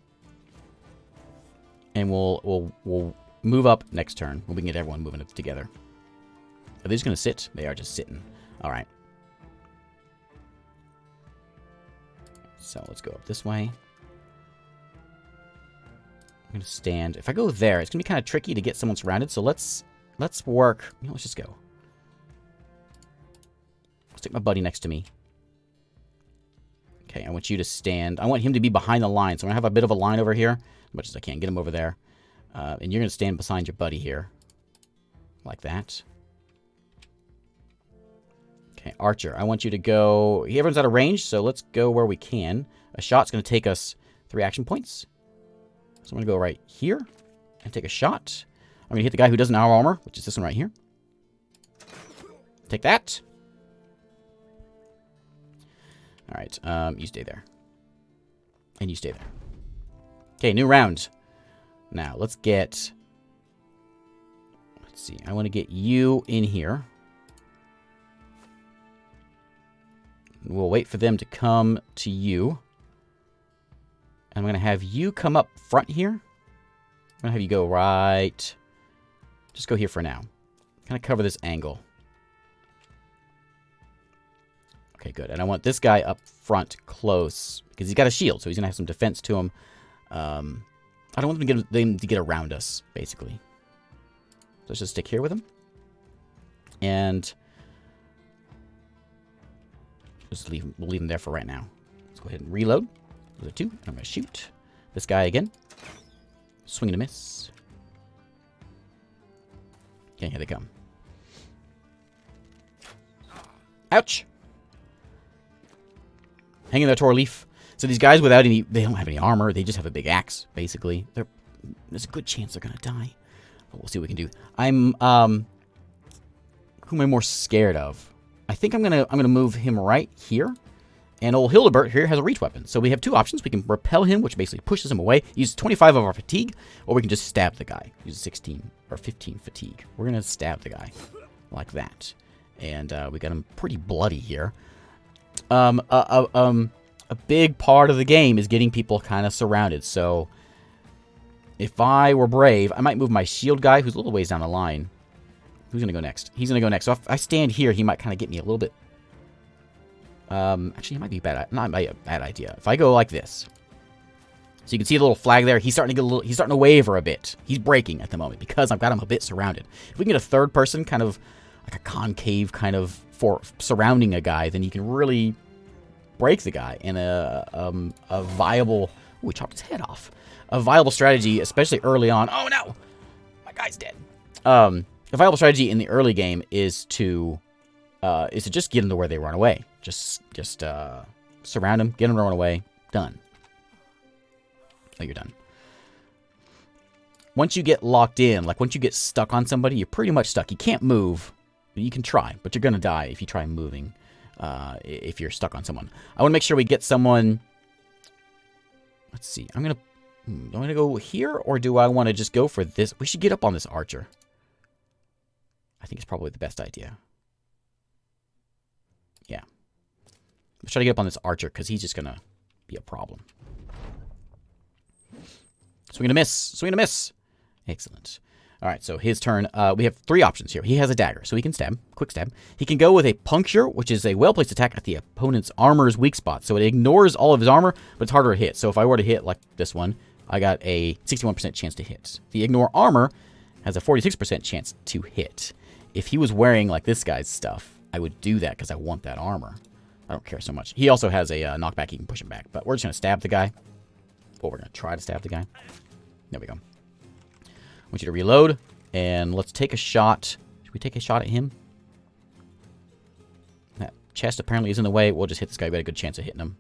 And we'll move up next turn when we can get everyone moving up together. Are they just going to sit? They are just sitting. All right. So let's go up this way. I'm going to stand. If I go there, it's going to be kind of tricky to get someone surrounded. So let's work. Let's just go. I'll stick my buddy next to me. Okay, I want you to stand. I want him to be behind the line. So I'm going to have a bit of a line over here. As much as I can. Get him over there. And you're going to stand beside your buddy here. Like that. Okay, Archer. I want you to go... Everyone's out of range, so let's go where we can. A shot's going to take us 3 action points. So I'm going to go right here and take a shot. I'm going to hit the guy who doesn't have armor, which is this one right here. Take that. All right, you stay there. And you stay there. Okay, new round. Now, let's get... Let's see. I want to get you in here. We'll wait for them to come to you. I'm going to have you come up front here. I'm going to have you go right... Just go here for now. Kind of cover this angle. Okay, good. And I want this guy up front close because he's got a shield, so he's going to have some defense to him. I don't want them to get around us, basically. So let's just stick here with him. And just we'll leave him there for right now. Let's go ahead and reload. Those are 2. I'm going to shoot this guy again. Swing and a miss. Okay, here they come. Ouch! Hanging there, Tor Leaf. So these guys without any... They don't have any armor. They just have a big axe, basically. There's a good chance they're going to die. But we'll see what we can do. I'm... Who am I more scared of? I think I'm gonna move him right here. And old Hildebert here has a reach weapon. So we have 2 options. We can repel him, which basically pushes him away. Use 25 of our fatigue. Or we can just stab the guy. Use 16 or 15 fatigue. We're going to stab the guy. Like that. And we got him pretty bloody here. A big part of the game is getting people kind of surrounded. So if I were brave, I might move my shield guy, who's a little ways down the line. Who's going to go next? He's going to go next. So if I stand here, he might kind of get me a little bit... actually, it might be not a bad idea. If I go like this, so you can see the little flag there. He's starting to waver a bit. He's breaking at the moment because I've got him a bit surrounded. If we can get a third person, kind of like a concave kind of for surrounding a guy, then you can really break the guy. And a viable, ooh, we chopped his head off. A viable strategy, especially early on. Oh no, my guy's dead. A viable strategy in the early game is to just get them to where they run away. Just surround them, get them to run away. Done. Oh, you're done. Once you get locked in, like once you get stuck on somebody, you're pretty much stuck. You can't move. You can try, but you're going to die if you try moving, if you're stuck on someone. I want to make sure we get someone... Let's see. I'm going to go here, or do I want to just go for this? We should get up on this archer. I think it's probably the best idea. Yeah. Let's try to get up on this archer, because he's just going to be a problem. Swing and a miss. Swing and a miss. Excellent. All right, so his turn. We have 3 options here. He has a dagger, so he can stab. Quick stab. He can go with a puncture, which is a well-placed attack at the opponent's armor's weak spot. So it ignores all of his armor, but it's harder to hit. So if I were to hit like this one, I got a 61% chance to hit. The ignore armor has a 46% chance to hit. If he was wearing like this guy's stuff, I would do that because I want that armor. I don't care so much. He also has a knockback. He can push him back. But we're just going to stab the guy. Well, we're going to try to stab the guy. There we go. I want you to reload, and let's take a shot. Should we take a shot at him? That chest apparently is in the way. We'll just hit this guy. We got a good chance of hitting him.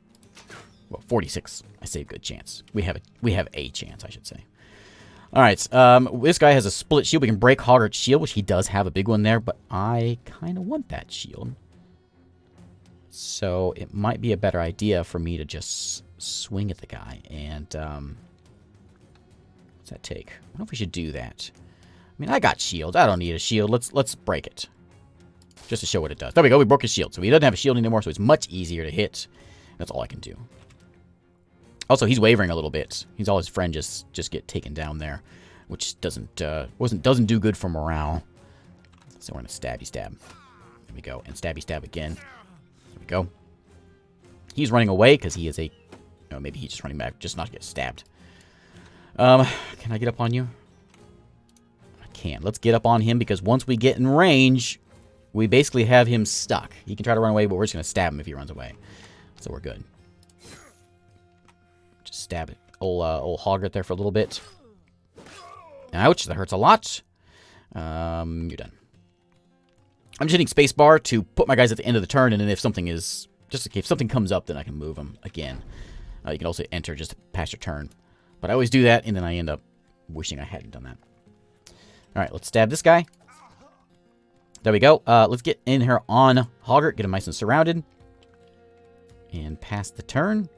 Well, 46. I say good chance. We have a chance, I should say. All right. This guy has a split shield. We can break Hoggart's shield, which he does have a big one there, but I kind of want that shield. So it might be a better idea for me to just swing at the guy. And what's that take? I don't know if we should do that. I mean, I got shield. I don't need a shield. Let's break it. Just to show what it does. There we go. We broke his shield. So he doesn't have a shield anymore, so it's much easier to hit. That's all I can do. Also, he's wavering a little bit. He's all his friends just get taken down there, which doesn't do good for morale. So we're gonna stabby stab. There we go, and stabby stab again. There we go. He's running away because he is a. Oh, maybe he's just running back, just not to get stabbed. Can I get up on you? I can. Let's get up on him because once we get in range, we basically have him stuck. He can try to run away, but we're just gonna stab him if he runs away. So we're good. Just stab it. Old Hoggart there for a little bit. Ouch, that hurts a lot. You're done. I'm just hitting spacebar to put my guys at the end of the turn, and then if something is... Just in case something comes up, then I can move them again. You can also enter just to pass your turn. But I always do that, and then I end up wishing I hadn't done that. All right, let's stab this guy. There we go. Let's get in here on Hoggart, get him nice and surrounded. And pass the turn.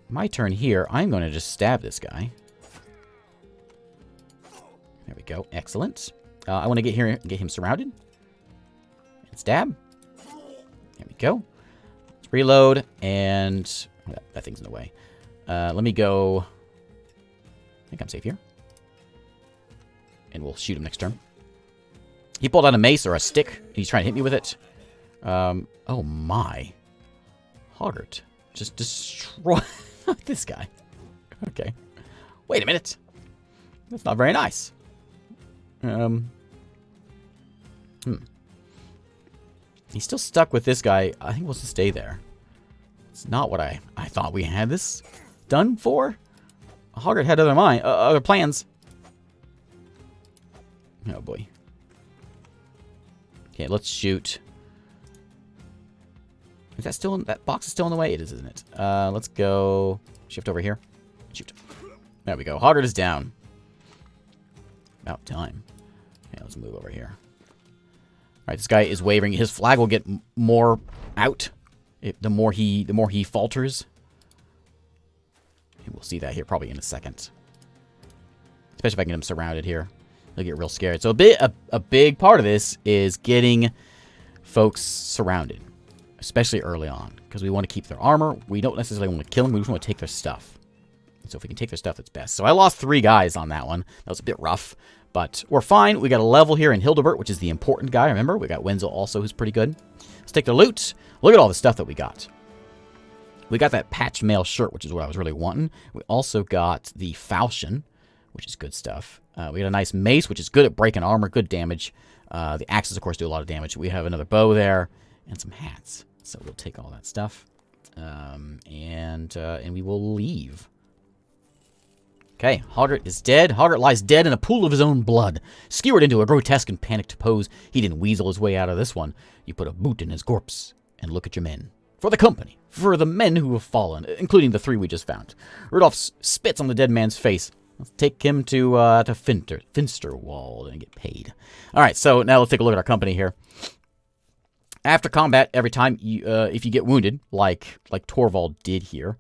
My turn here, I'm going to just stab this guy. There we go. Excellent. I want to get him surrounded. And stab. There we go. Let's reload. And that thing's in the way. Let me go. I think I'm safe here. And we'll shoot him next turn. He pulled out a mace or a stick. He's trying to hit me with it. Oh my. Hoggart. Just destroy this guy. Okay. Wait a minute. That's not very nice. He's still stuck with this guy. I think he wants to stay there. It's not what I thought we had this done for. Hoggart had other plans. Oh boy. Okay, let's shoot. Is that still in that box is still in the way? It is, isn't it? Let's go shift over here. Shoot. There we go. Hoggart is down. About time. Okay, let's move over here. All right, this guy is wavering. His flag will get more out the more he falters. And we'll see that here probably in a second. Especially if I can get him surrounded here. He'll get real scared. So a big part of this is getting folks surrounded, especially early on, because we want to keep their armor. We don't necessarily want to kill them. We just want to take their stuff. So if we can take their stuff, that's best. So I lost 3 guys on that one. That was a bit rough, but we're fine. We got a level here in Hildebert, which is the important guy. Remember, we got Wenzel also, who's pretty good. Let's take the loot. Look at all the stuff that we got. We got that patched mail shirt, which is what I was really wanting. We also got the falchion, which is good stuff. We got a nice mace, which is good at breaking armor, good damage. The axes, of course, do a lot of damage. We have another bow there and some hats. So we'll take all that stuff. And we will leave. Okay, Hoggart is dead. Hoggart lies dead in a pool of his own blood. Skewered into a grotesque and panicked pose. He didn't weasel his way out of this one. You put a boot in his corpse and look at your men. For the company. For the men who have fallen, including the 3 we just found. Rudolph spits on the dead man's face. Let's take him to Finsterwald and get paid. All right, so now let's take a look at our company here. After combat, every time you, if you get wounded, like Torvald did here,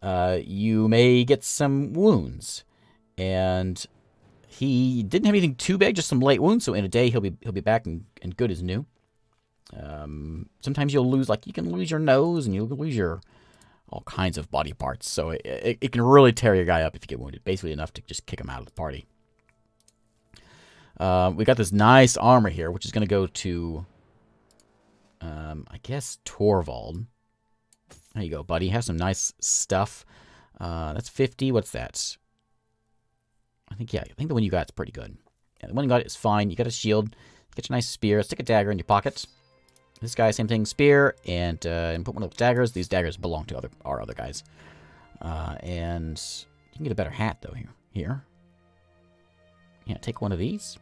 you may get some wounds. And he didn't have anything too big, just some light wounds. So in a day, he'll be back and good as new. Sometimes you'll lose, you can lose your nose and you'll lose your all kinds of body parts. So it can really tear your guy up if you get wounded. Basically enough to just kick him out of the party. We got this nice armor here, which is going to go to, I guess, Torvald. There you go, buddy. Have some nice stuff. That's 50. What's that? I think the one you got is pretty good. Yeah, the one you got is fine. You got a shield. Get your nice spear. Stick a dagger in your pocket. This guy, same thing, spear, and put one of those daggers. These daggers belong to our other guys. And you can get a better hat, though, here. Yeah, take one of these.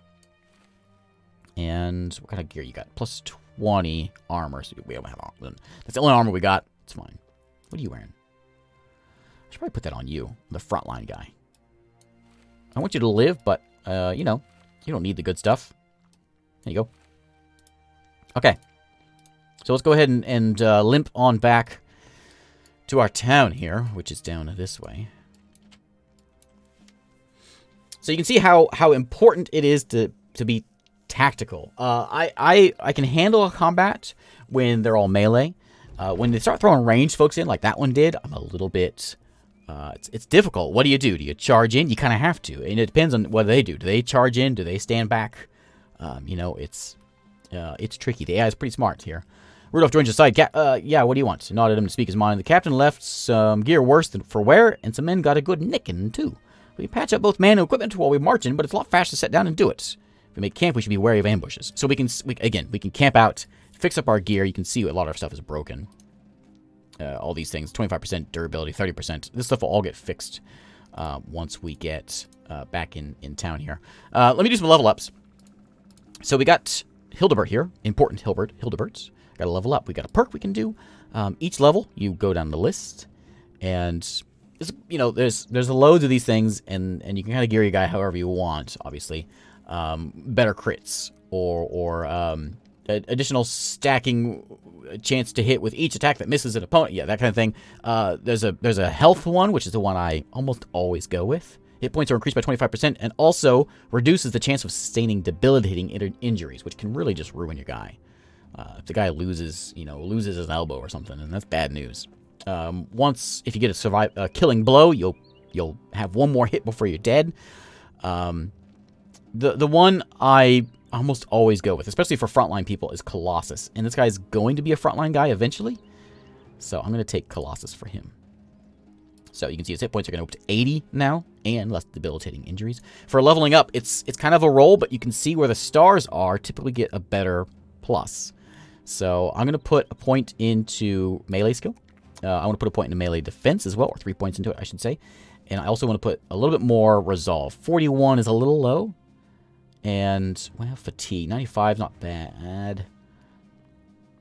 And what kind of gear you got? Plus 20 armor. So we don't have armor. That's the only armor we got. It's fine. What are you wearing? I should probably put that on you, the frontline guy. I want you to live, but, you don't need the good stuff. There you go. Okay. So let's go ahead and limp on back to our town here, which is down this way. So you can see how important it is to be tactical. I can handle a combat when they're all melee. When they start throwing ranged folks in, like that one did, I'm a little bit... it's difficult. What do? Do you charge in? You kind of have to. And it depends on what they do. Do they charge in? Do they stand back? It's tricky. The AI is pretty smart here. Rudolph joins your side. Yeah, what do you want? Nodded him to speak his mind. The captain left some gear worse than for wear, and some men got a good nicking, too. We patch up both man and equipment while we marching, but it's a lot faster to sit down and do it. If we make camp, we should be wary of ambushes. So we can camp out, fix up our gear. You can see a lot of our stuff is broken. All these things, 25% durability, 30%. This stuff will all get fixed once we get back in town here. Let me do some level ups. So we got Hildebert here. Important Hilberts. Got to level up. We got a perk we can do. Each level, you go down the list, And there's loads of these things, and you can kind of gear your guy however you want. Obviously, better crits or additional stacking chance to hit with each attack that misses an opponent. Yeah, that kind of thing. There's a health one, which is the one I almost always go with. Hit points are increased by 25%, and also reduces the chance of sustaining debilitating injuries, which can really just ruin your guy. If the guy loses his elbow or something, and that's bad news. If you get a killing blow, you'll have one more hit before you're dead. The one I almost always go with, especially for frontline people, is Colossus, and this guy's going to be a frontline guy eventually, so I'm going to take Colossus for him. So you can see his hit points are going to go up to 80 now, and less debilitating injuries. For leveling up, it's kind of a roll, but you can see where the stars are typically get a better plus. So I'm going to put a point into melee skill. I want to put a point into melee defense as well, or 3 points into it, I should say. And I also want to put a little bit more resolve. 41 is a little low. And, well, fatigue. 95 is not bad.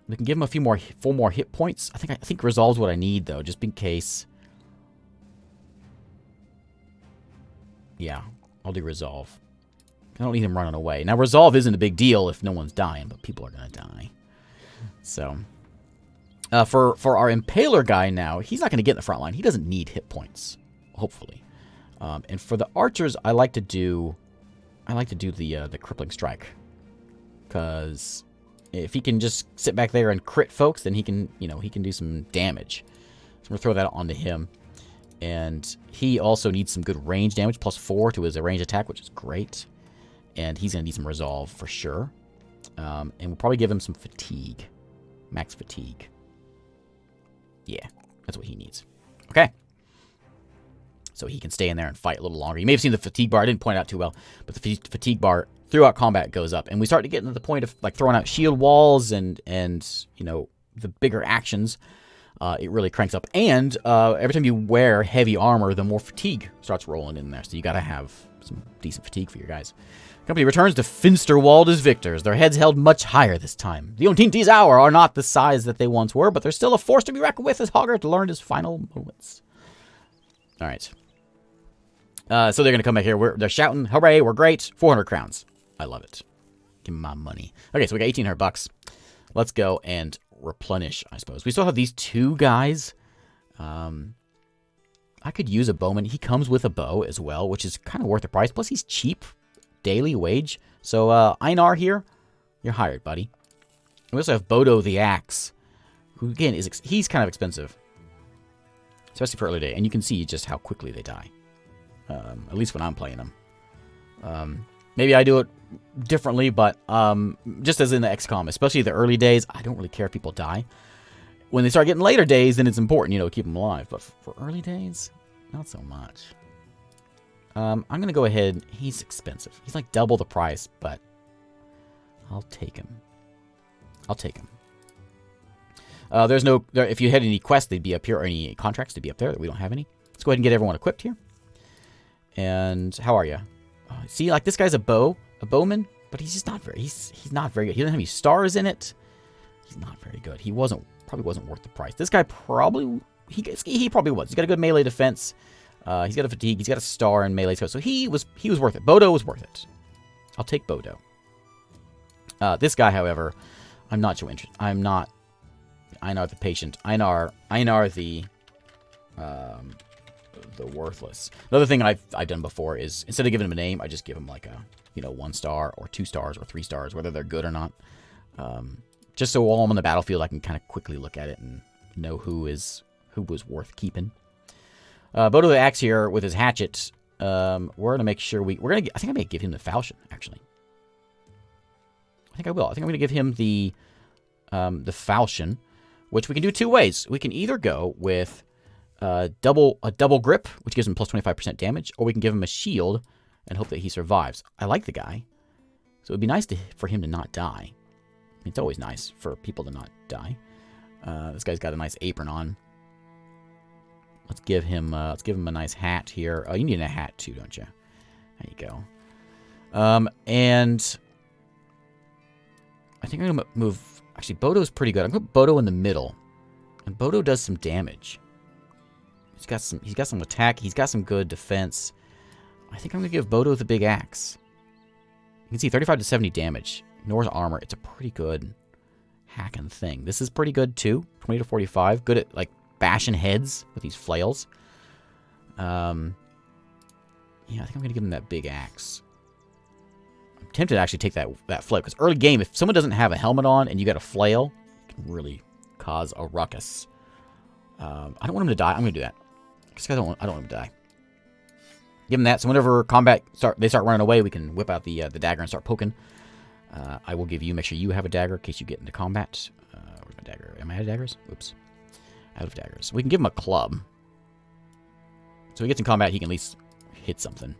We can give him a few more, 4 more hit points. I think resolve's what I need, though, just in case. Yeah, I'll do resolve. I don't need him running away. Now, resolve isn't a big deal if no one's dying, but people are going to die. So, for our Impaler guy now, he's not going to get in the front line. He doesn't need hit points, hopefully. And for the archers, I like to do the crippling strike, because if he can just sit back there and crit folks, then he can do some damage. So I'm gonna throw that onto him, and he also needs some good range damage, +4 to his range attack, which is great. And he's gonna need some resolve for sure. And we'll probably give him some fatigue, max fatigue. Yeah, that's what he needs. Okay. So he can stay in there and fight a little longer. You may have seen the fatigue bar. I didn't point it out too well, but the fatigue bar throughout combat goes up. And we start to get into the point of like throwing out shield walls and the bigger actions. It really cranks up. And every time you wear heavy armor, the more fatigue starts rolling in there. So you got to have some decent fatigue for your guys. Company returns to Finsterwald as victors. Their heads held much higher this time. The Untitled Hour are not the size that they once were, but they're still a force to be reckoned with as Hoggart learned his final moments. All right. So they're going to come back here. They're shouting, hooray, we're great. 400 crowns. I love it. Give me my money. Okay, so we got 1,800 bucks. Let's go and replenish, I suppose. We still have these 2 guys. I could use a bowman. He comes with a bow as well, which is kind of worth the price. Plus, he's cheap. Daily wage. So, Einar here, you're hired, buddy. And we also have Bodo the Axe, who, again, he's kind of expensive. Especially for early day. And you can see just how quickly they die. At least when I'm playing them. Maybe I do it differently, but just as in the XCOM, especially the early days, I don't really care if people die. When they start getting later days, then it's important, to keep them alive. But for early days, not so much. I'm going to go ahead. He's expensive. He's like double the price, but I'll take him. If you had any quests, they'd be up here, or any contracts, they'd be up there. We don't have any. Let's go ahead and get everyone equipped here. And how are you? See, like this guy's a bowman, but he's just not very. He's not very good. He doesn't have any stars in it. He's not very good. He probably wasn't worth the price. This guy probably he probably was. He's got a good melee defense. He's got a fatigue. He's got a star in melee. So he was worth it. Bodo was worth it. I'll take Bodo. This guy, however, I'm not so interested. I'm not. Einar the patient. Einar the worthless. Another thing I've done before is instead of giving him a name, I just give him like a 1 star or 2 stars or 3 stars, whether they're good or not. Just so while I'm on the battlefield, I can kind of quickly look at it and know who was worth keeping. Bodo the Axe here with his hatchet. We're gonna make sure I think I may give him the falchion actually. I think I will. I think I'm gonna give him the falchion, which we can do 2 ways. We can either go with a double grip, which gives him plus 25% damage, or we can give him a shield and hope that he survives. I like the guy, so it would be nice for him to not die. It's always nice for people to not die. This guy's got a nice apron on. Let's give him a nice hat here. Oh, you need a hat too, don't you? There you go. And I think I'm gonna move. Actually, Bodo's pretty good. I'm gonna put Bodo in the middle, and Bodo does some damage. He's got some attack. He's got some good defense. I think I'm going to give Bodo the big axe. You can see 35 to 70 damage. Ignores armor. It's a pretty good hacking thing. This is pretty good too. 20 to 45. Good at like bashing heads with these flails. Yeah, I think I'm going to give him that big axe. I'm tempted to actually take that flail, because early game, if someone doesn't have a helmet on and you got a flail, it can really cause a ruckus. I don't want him to die. I'm going to do that. Because I don't want him to die. Give him that. So whenever they start running away, we can whip out the dagger and start poking. I will give you, make sure you have a dagger in case you get into combat. Where's my dagger? Am I out of daggers? Oops. Out of daggers. We can give him a club. So he gets in combat, he can at least hit something.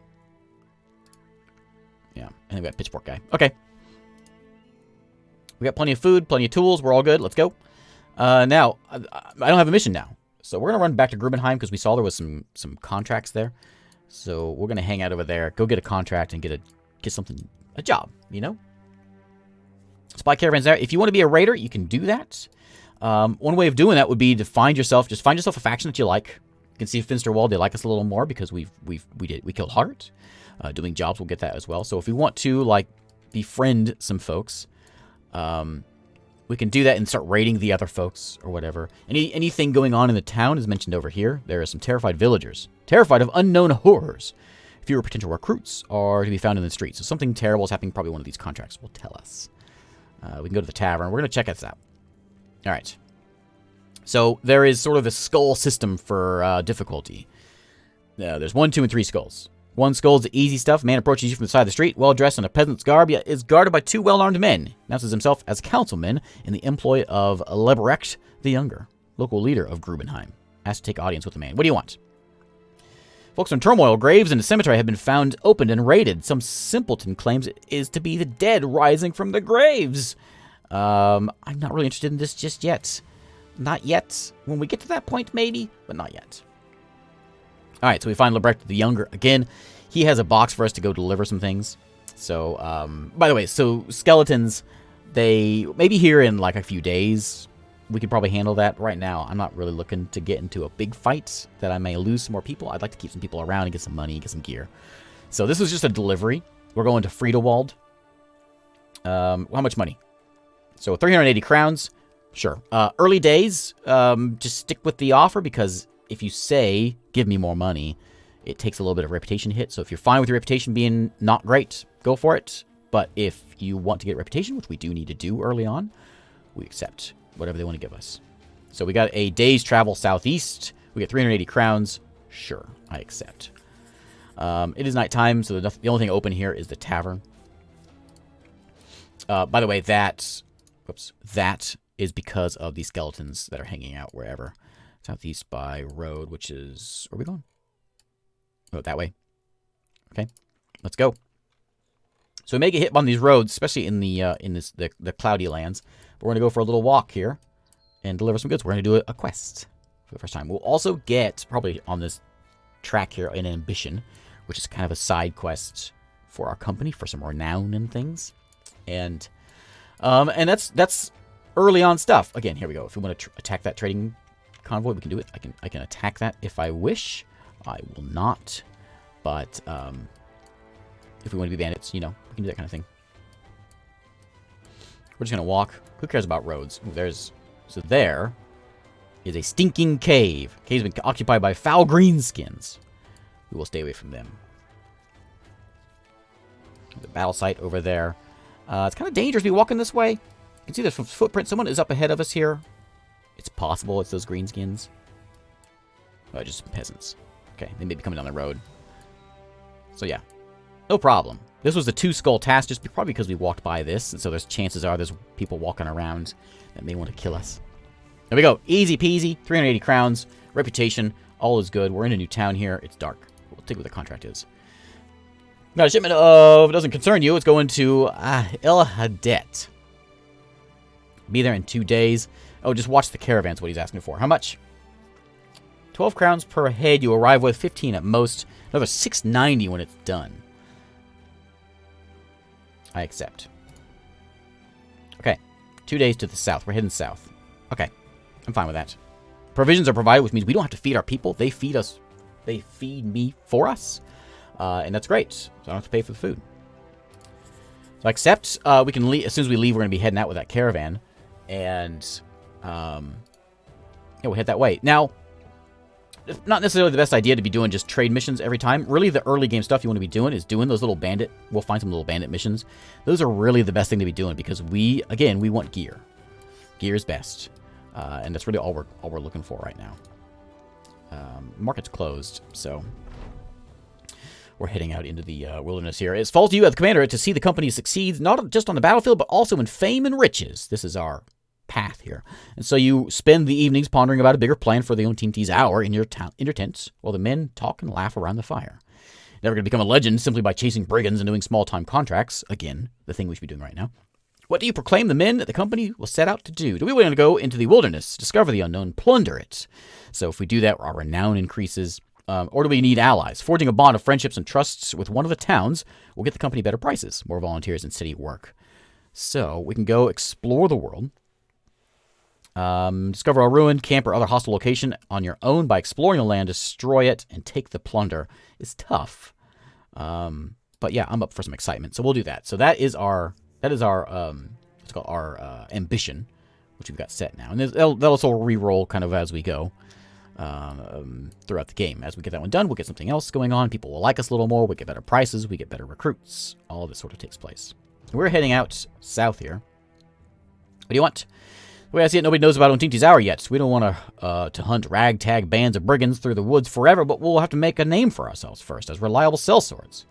Yeah, and then we got Pitchfork guy. Okay. We got plenty of food, plenty of tools. We're all good. Let's go. Now, I don't have a mission now. So we're going to run back to Grubenheim because we saw there was some contracts there. So we're going to hang out over there, go get a contract and get a job, you know? Spy caravans there. If you want to be a raider, you can do that. One way of doing that would be to find yourself a faction that you like. You can see Finsterwald, they like us a little more because we killed Hart. Doing jobs, we'll get that as well. So if we want to like befriend some folks, we can do that and start raiding the other folks or whatever. Anything going on in the town is mentioned over here. There are some terrified villagers, terrified of unknown horrors. Fewer potential recruits are to be found in the streets. So something terrible is happening. Probably one of these contracts will tell us. We can go to the tavern. We're going to check this out. All right. So there is sort of a skull system for difficulty. There's 1, 2, and 3 skulls. 1 skull is the easy stuff. Man approaches you from the side of the street, well-dressed in a peasant's garb, yet is guarded by 2 well-armed men. Announces himself as councilman in the employ of Lebrecht the Younger, local leader of Grubenheim. Asked to take audience with the man. What do you want? Folks are in turmoil. Graves in the cemetery have been found opened and raided. Some simpleton claims it is to be the dead rising from the graves. I'm not really interested in this just yet. Not yet. When we get to that point, maybe, but not yet. All right, so we find Lebrecht the Younger again. He has a box for us to go deliver some things. So, by the way, so skeletons, they may be here in like a few days. We could probably handle that right now. I'm not really looking to get into a big fight that I may lose some more people. I'd like to keep some people around and get some money, get some gear. So this was just a delivery. We're going to Friedewald. How much money? So 380 crowns. Sure. Early days, just stick with the offer because if you say, give me more money, it takes a little bit of reputation hit. So if you're fine with your reputation being not great, go for it. But if you want to get reputation, which we do need to do early on, we accept whatever they want to give us. So we got a day's travel southeast. We get 380 crowns. Sure, I accept. It is nighttime, so the only thing open here is the tavern. By the way, that is because of the skeletons that are hanging out wherever. Southeast by road, which is... Where are we going? Oh, that way. Okay, let's go. So we may get hit on these roads, especially in the cloudy lands. But we're going to go for a little walk here and deliver some goods. We're going to do a quest for the first time. We'll also get, probably on this track here, an ambition, which is kind of a side quest for our company, for some renown and things. And that's early on stuff. Again, here we go. If we want to attack that trading convoy, we can do it. I can attack that if I wish. I will not. But if we want to be bandits, you know, we can do that kind of thing. We're just going to walk. Who cares about roads? Ooh, so there is a stinking cave. Cave's been occupied by foul greenskins. We will stay away from them. The battle site over there. It's kind of dangerous to be walking this way. You can see there's some footprints. Someone is up ahead of us here. It's possible it's those greenskins. Oh, just peasants. Okay, they may be coming down the road. So yeah, no problem. This was a 2-skull task, just probably because we walked by this, and so there's chances are there's people walking around that may want to kill us. There we go. Easy peasy. 380 crowns. Reputation. All is good. We're in a new town here. It's dark. We'll take what the contract is. Got a shipment of... It doesn't concern you. It's going to El Hadet. Be there in 2 days. Oh, just watch the caravans, what he's asking for. How much? 12 crowns per head. You arrive with 15 at most. Another 690 when it's done. I accept. Okay. 2 days to the south. We're heading south. Okay. I'm fine with that. Provisions are provided, which means we don't have to feed our people. They feed us. They feed me for us. And that's great. So I don't have to pay for the food. So I accept. We can leave. As soon as we leave, we're going to be heading out with that caravan. And, yeah, we'll head that way. Now, not necessarily the best idea to be doing just trade missions every time. Really, the early game stuff you want to be doing is doing those little bandit. We'll find some little bandit missions. Those are really the best thing to be doing because we want gear. Gear is best. And that's really all we're looking for right now. Market's closed, so we're heading out into the wilderness here. It falls to you as the commander to see the company succeed, not just on the battlefield, but also in fame and riches. This is our path here. And so you spend the evenings pondering about a bigger plan for the Untitled hour in your tents, while the men talk and laugh around the fire. Never going to become a legend simply by chasing brigands and doing small-time contracts. Again, the thing we should be doing right now. What do you proclaim the men that the company will set out to do? Do we want to go into the wilderness, discover the unknown, plunder it? So if we do that, our renown increases. Or do we need allies? Forging a bond of friendships and trusts with one of the towns will get the company better prices, more volunteers, and steady work. So we can go explore the world. Discover a ruined camp or other hostile location on your own by exploring the land, destroy it, and take the plunder. It's tough. But yeah, I'm up for some excitement. So we'll do that. So that is our what's called our ambition, which we've got set now. And that'll also re-roll kind of as we go throughout the game. As we get that one done, we'll get something else going on. People will like us a little more. We get better prices. We get better recruits. All of this sort of takes place. We're heading out south here. What do you want? The way I see it, nobody knows about Untitled Hour yet. We don't want to hunt ragtag bands of brigands through the woods forever, but we'll have to make a name for ourselves first as reliable sellswords.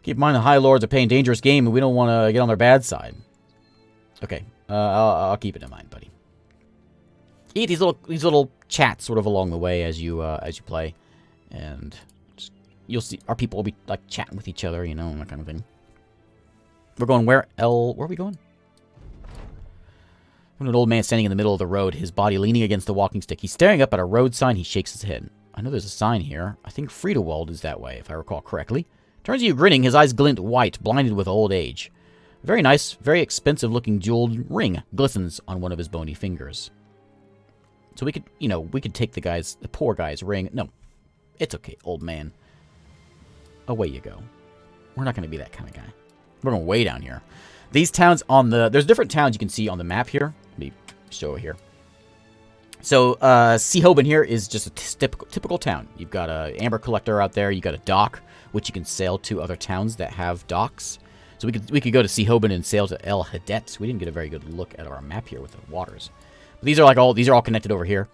Keep in mind the High Lords are playing dangerous game, and we don't want to get on their bad side. Okay, I'll keep it in mind, buddy. Eat these little chats sort of along the way as you play, and you'll see our people will be like chatting with each other, you know, and that kind of thing. We're going where? Where are we going? When an old man standing in the middle of the road, his body leaning against the walking stick. He's staring up at a road sign. He shakes his head. I know there's a sign here. I think Friedewald is that way, if I recall correctly. Turns to you grinning, his eyes glint white, blinded with old age. A very nice, very expensive-looking jeweled ring glistens on one of his bony fingers. So we could take the poor guy's ring. No, it's okay, old man. Away you go. We're not going to be that kind of guy. We're going way down here. These towns there's different towns you can see on the map here. Let me show it here. So, Seehoben here is just a typical town. You've got an amber collector out there. You've got a dock, which you can sail to other towns that have docks. So we could go to Seehoben and sail to El Hadet. We didn't get a very good look at our map here with the waters. But these are all connected over here.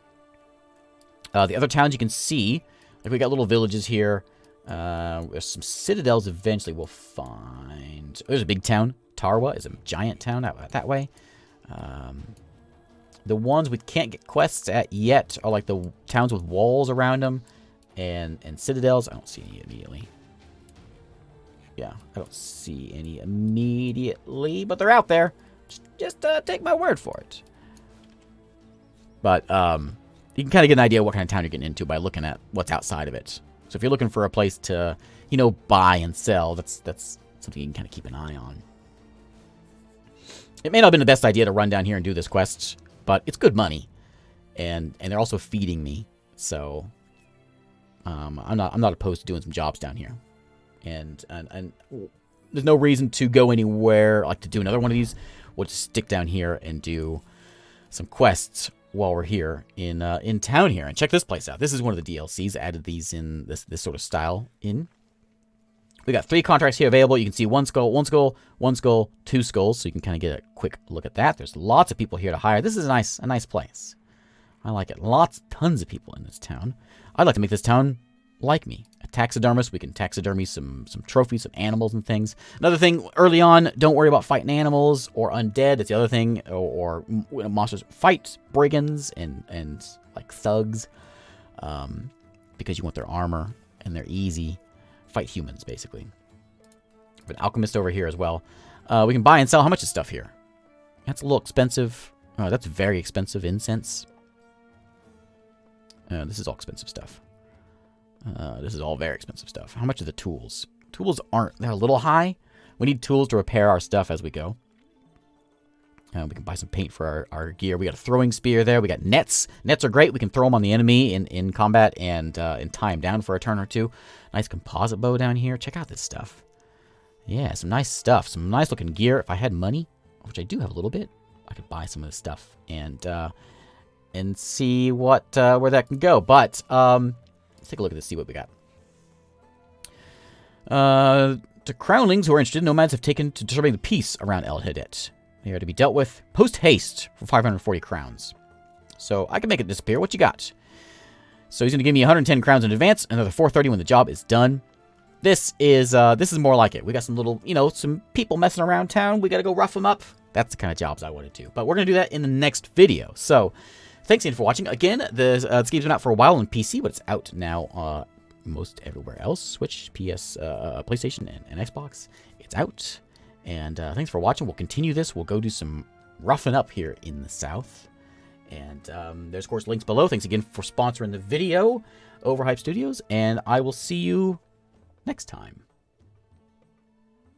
The other towns you can see, like we got little villages here. There's some citadels eventually we'll find. There's a big town. Tarwa is a giant town out that way. The ones we can't get quests at yet are like the towns with walls around them and citadels. I don't see any immediately. Yeah, I don't see any immediately, but they're out there. Just take my word for it. But you can kind of get an idea of what kind of town you're getting into by looking at what's outside of it. So if you're looking for a place to, buy and sell, that's something you can kind of keep an eye on. It may not have been the best idea to run down here and do this quest, but it's good money, and they're also feeding me, so I'm not opposed to doing some jobs down here, and there's no reason to go anywhere like to do another one of these. We'll just stick down here and do some quests while we're here in town here, and check this place out. This is one of the DLCs. Added these in this sort of style in. We got 3 contracts here available. You can see 1 skull, 1 skull, 1 skull, 2 skulls. So you can kind of get a quick look at that. There's lots of people here to hire. This is a nice place. I like it. Tons of people in this town. I'd like to make this town like me. A taxidermist. We can taxidermy some trophies, some animals and things. Another thing, early on, don't worry about fighting animals or undead. That's the other thing. Or monsters. Fight brigands and like thugs. Because you want their armor and they're easy. Fight humans, basically. An alchemist over here as well. We can buy and sell. How much is stuff here? That's a little expensive. Oh, that's very expensive. Incense. This is all expensive stuff. This is all very expensive stuff. How much are the tools? Tools they're a little high. We need tools to repair our stuff as we go. We can buy some paint for our gear. We got a throwing spear there. We got nets. Nets are great. We can throw them on the enemy in combat and tie them down for a turn or two. Nice composite bow down here. Check out this stuff. Yeah, some nice stuff. Some nice looking gear. If I had money, which I do have a little bit, I could buy some of this stuff and see what where that can go. But let's take a look at this, see what we got. To crownlings who are interested, nomads have taken to disturbing the peace around El Hadet. They are to be dealt with post-haste for 540 crowns. So I can make it disappear. What you got? So he's going to give me 110 crowns in advance, another 430 when the job is done. This is more like it. We got some little, some people messing around town. We got to go rough them up. That's the kind of jobs I want to do. But we're going to do that in the next video. So thanks again for watching. Again, this game's been out for a while on PC, but it's out now most everywhere else. Switch, PS, PlayStation, and Xbox. It's out. And thanks for watching. We'll continue this. We'll go do some roughing up here in the south. And there's, of course, links below. Thanks again for sponsoring the video, Overhype Studios. And I will see you next time.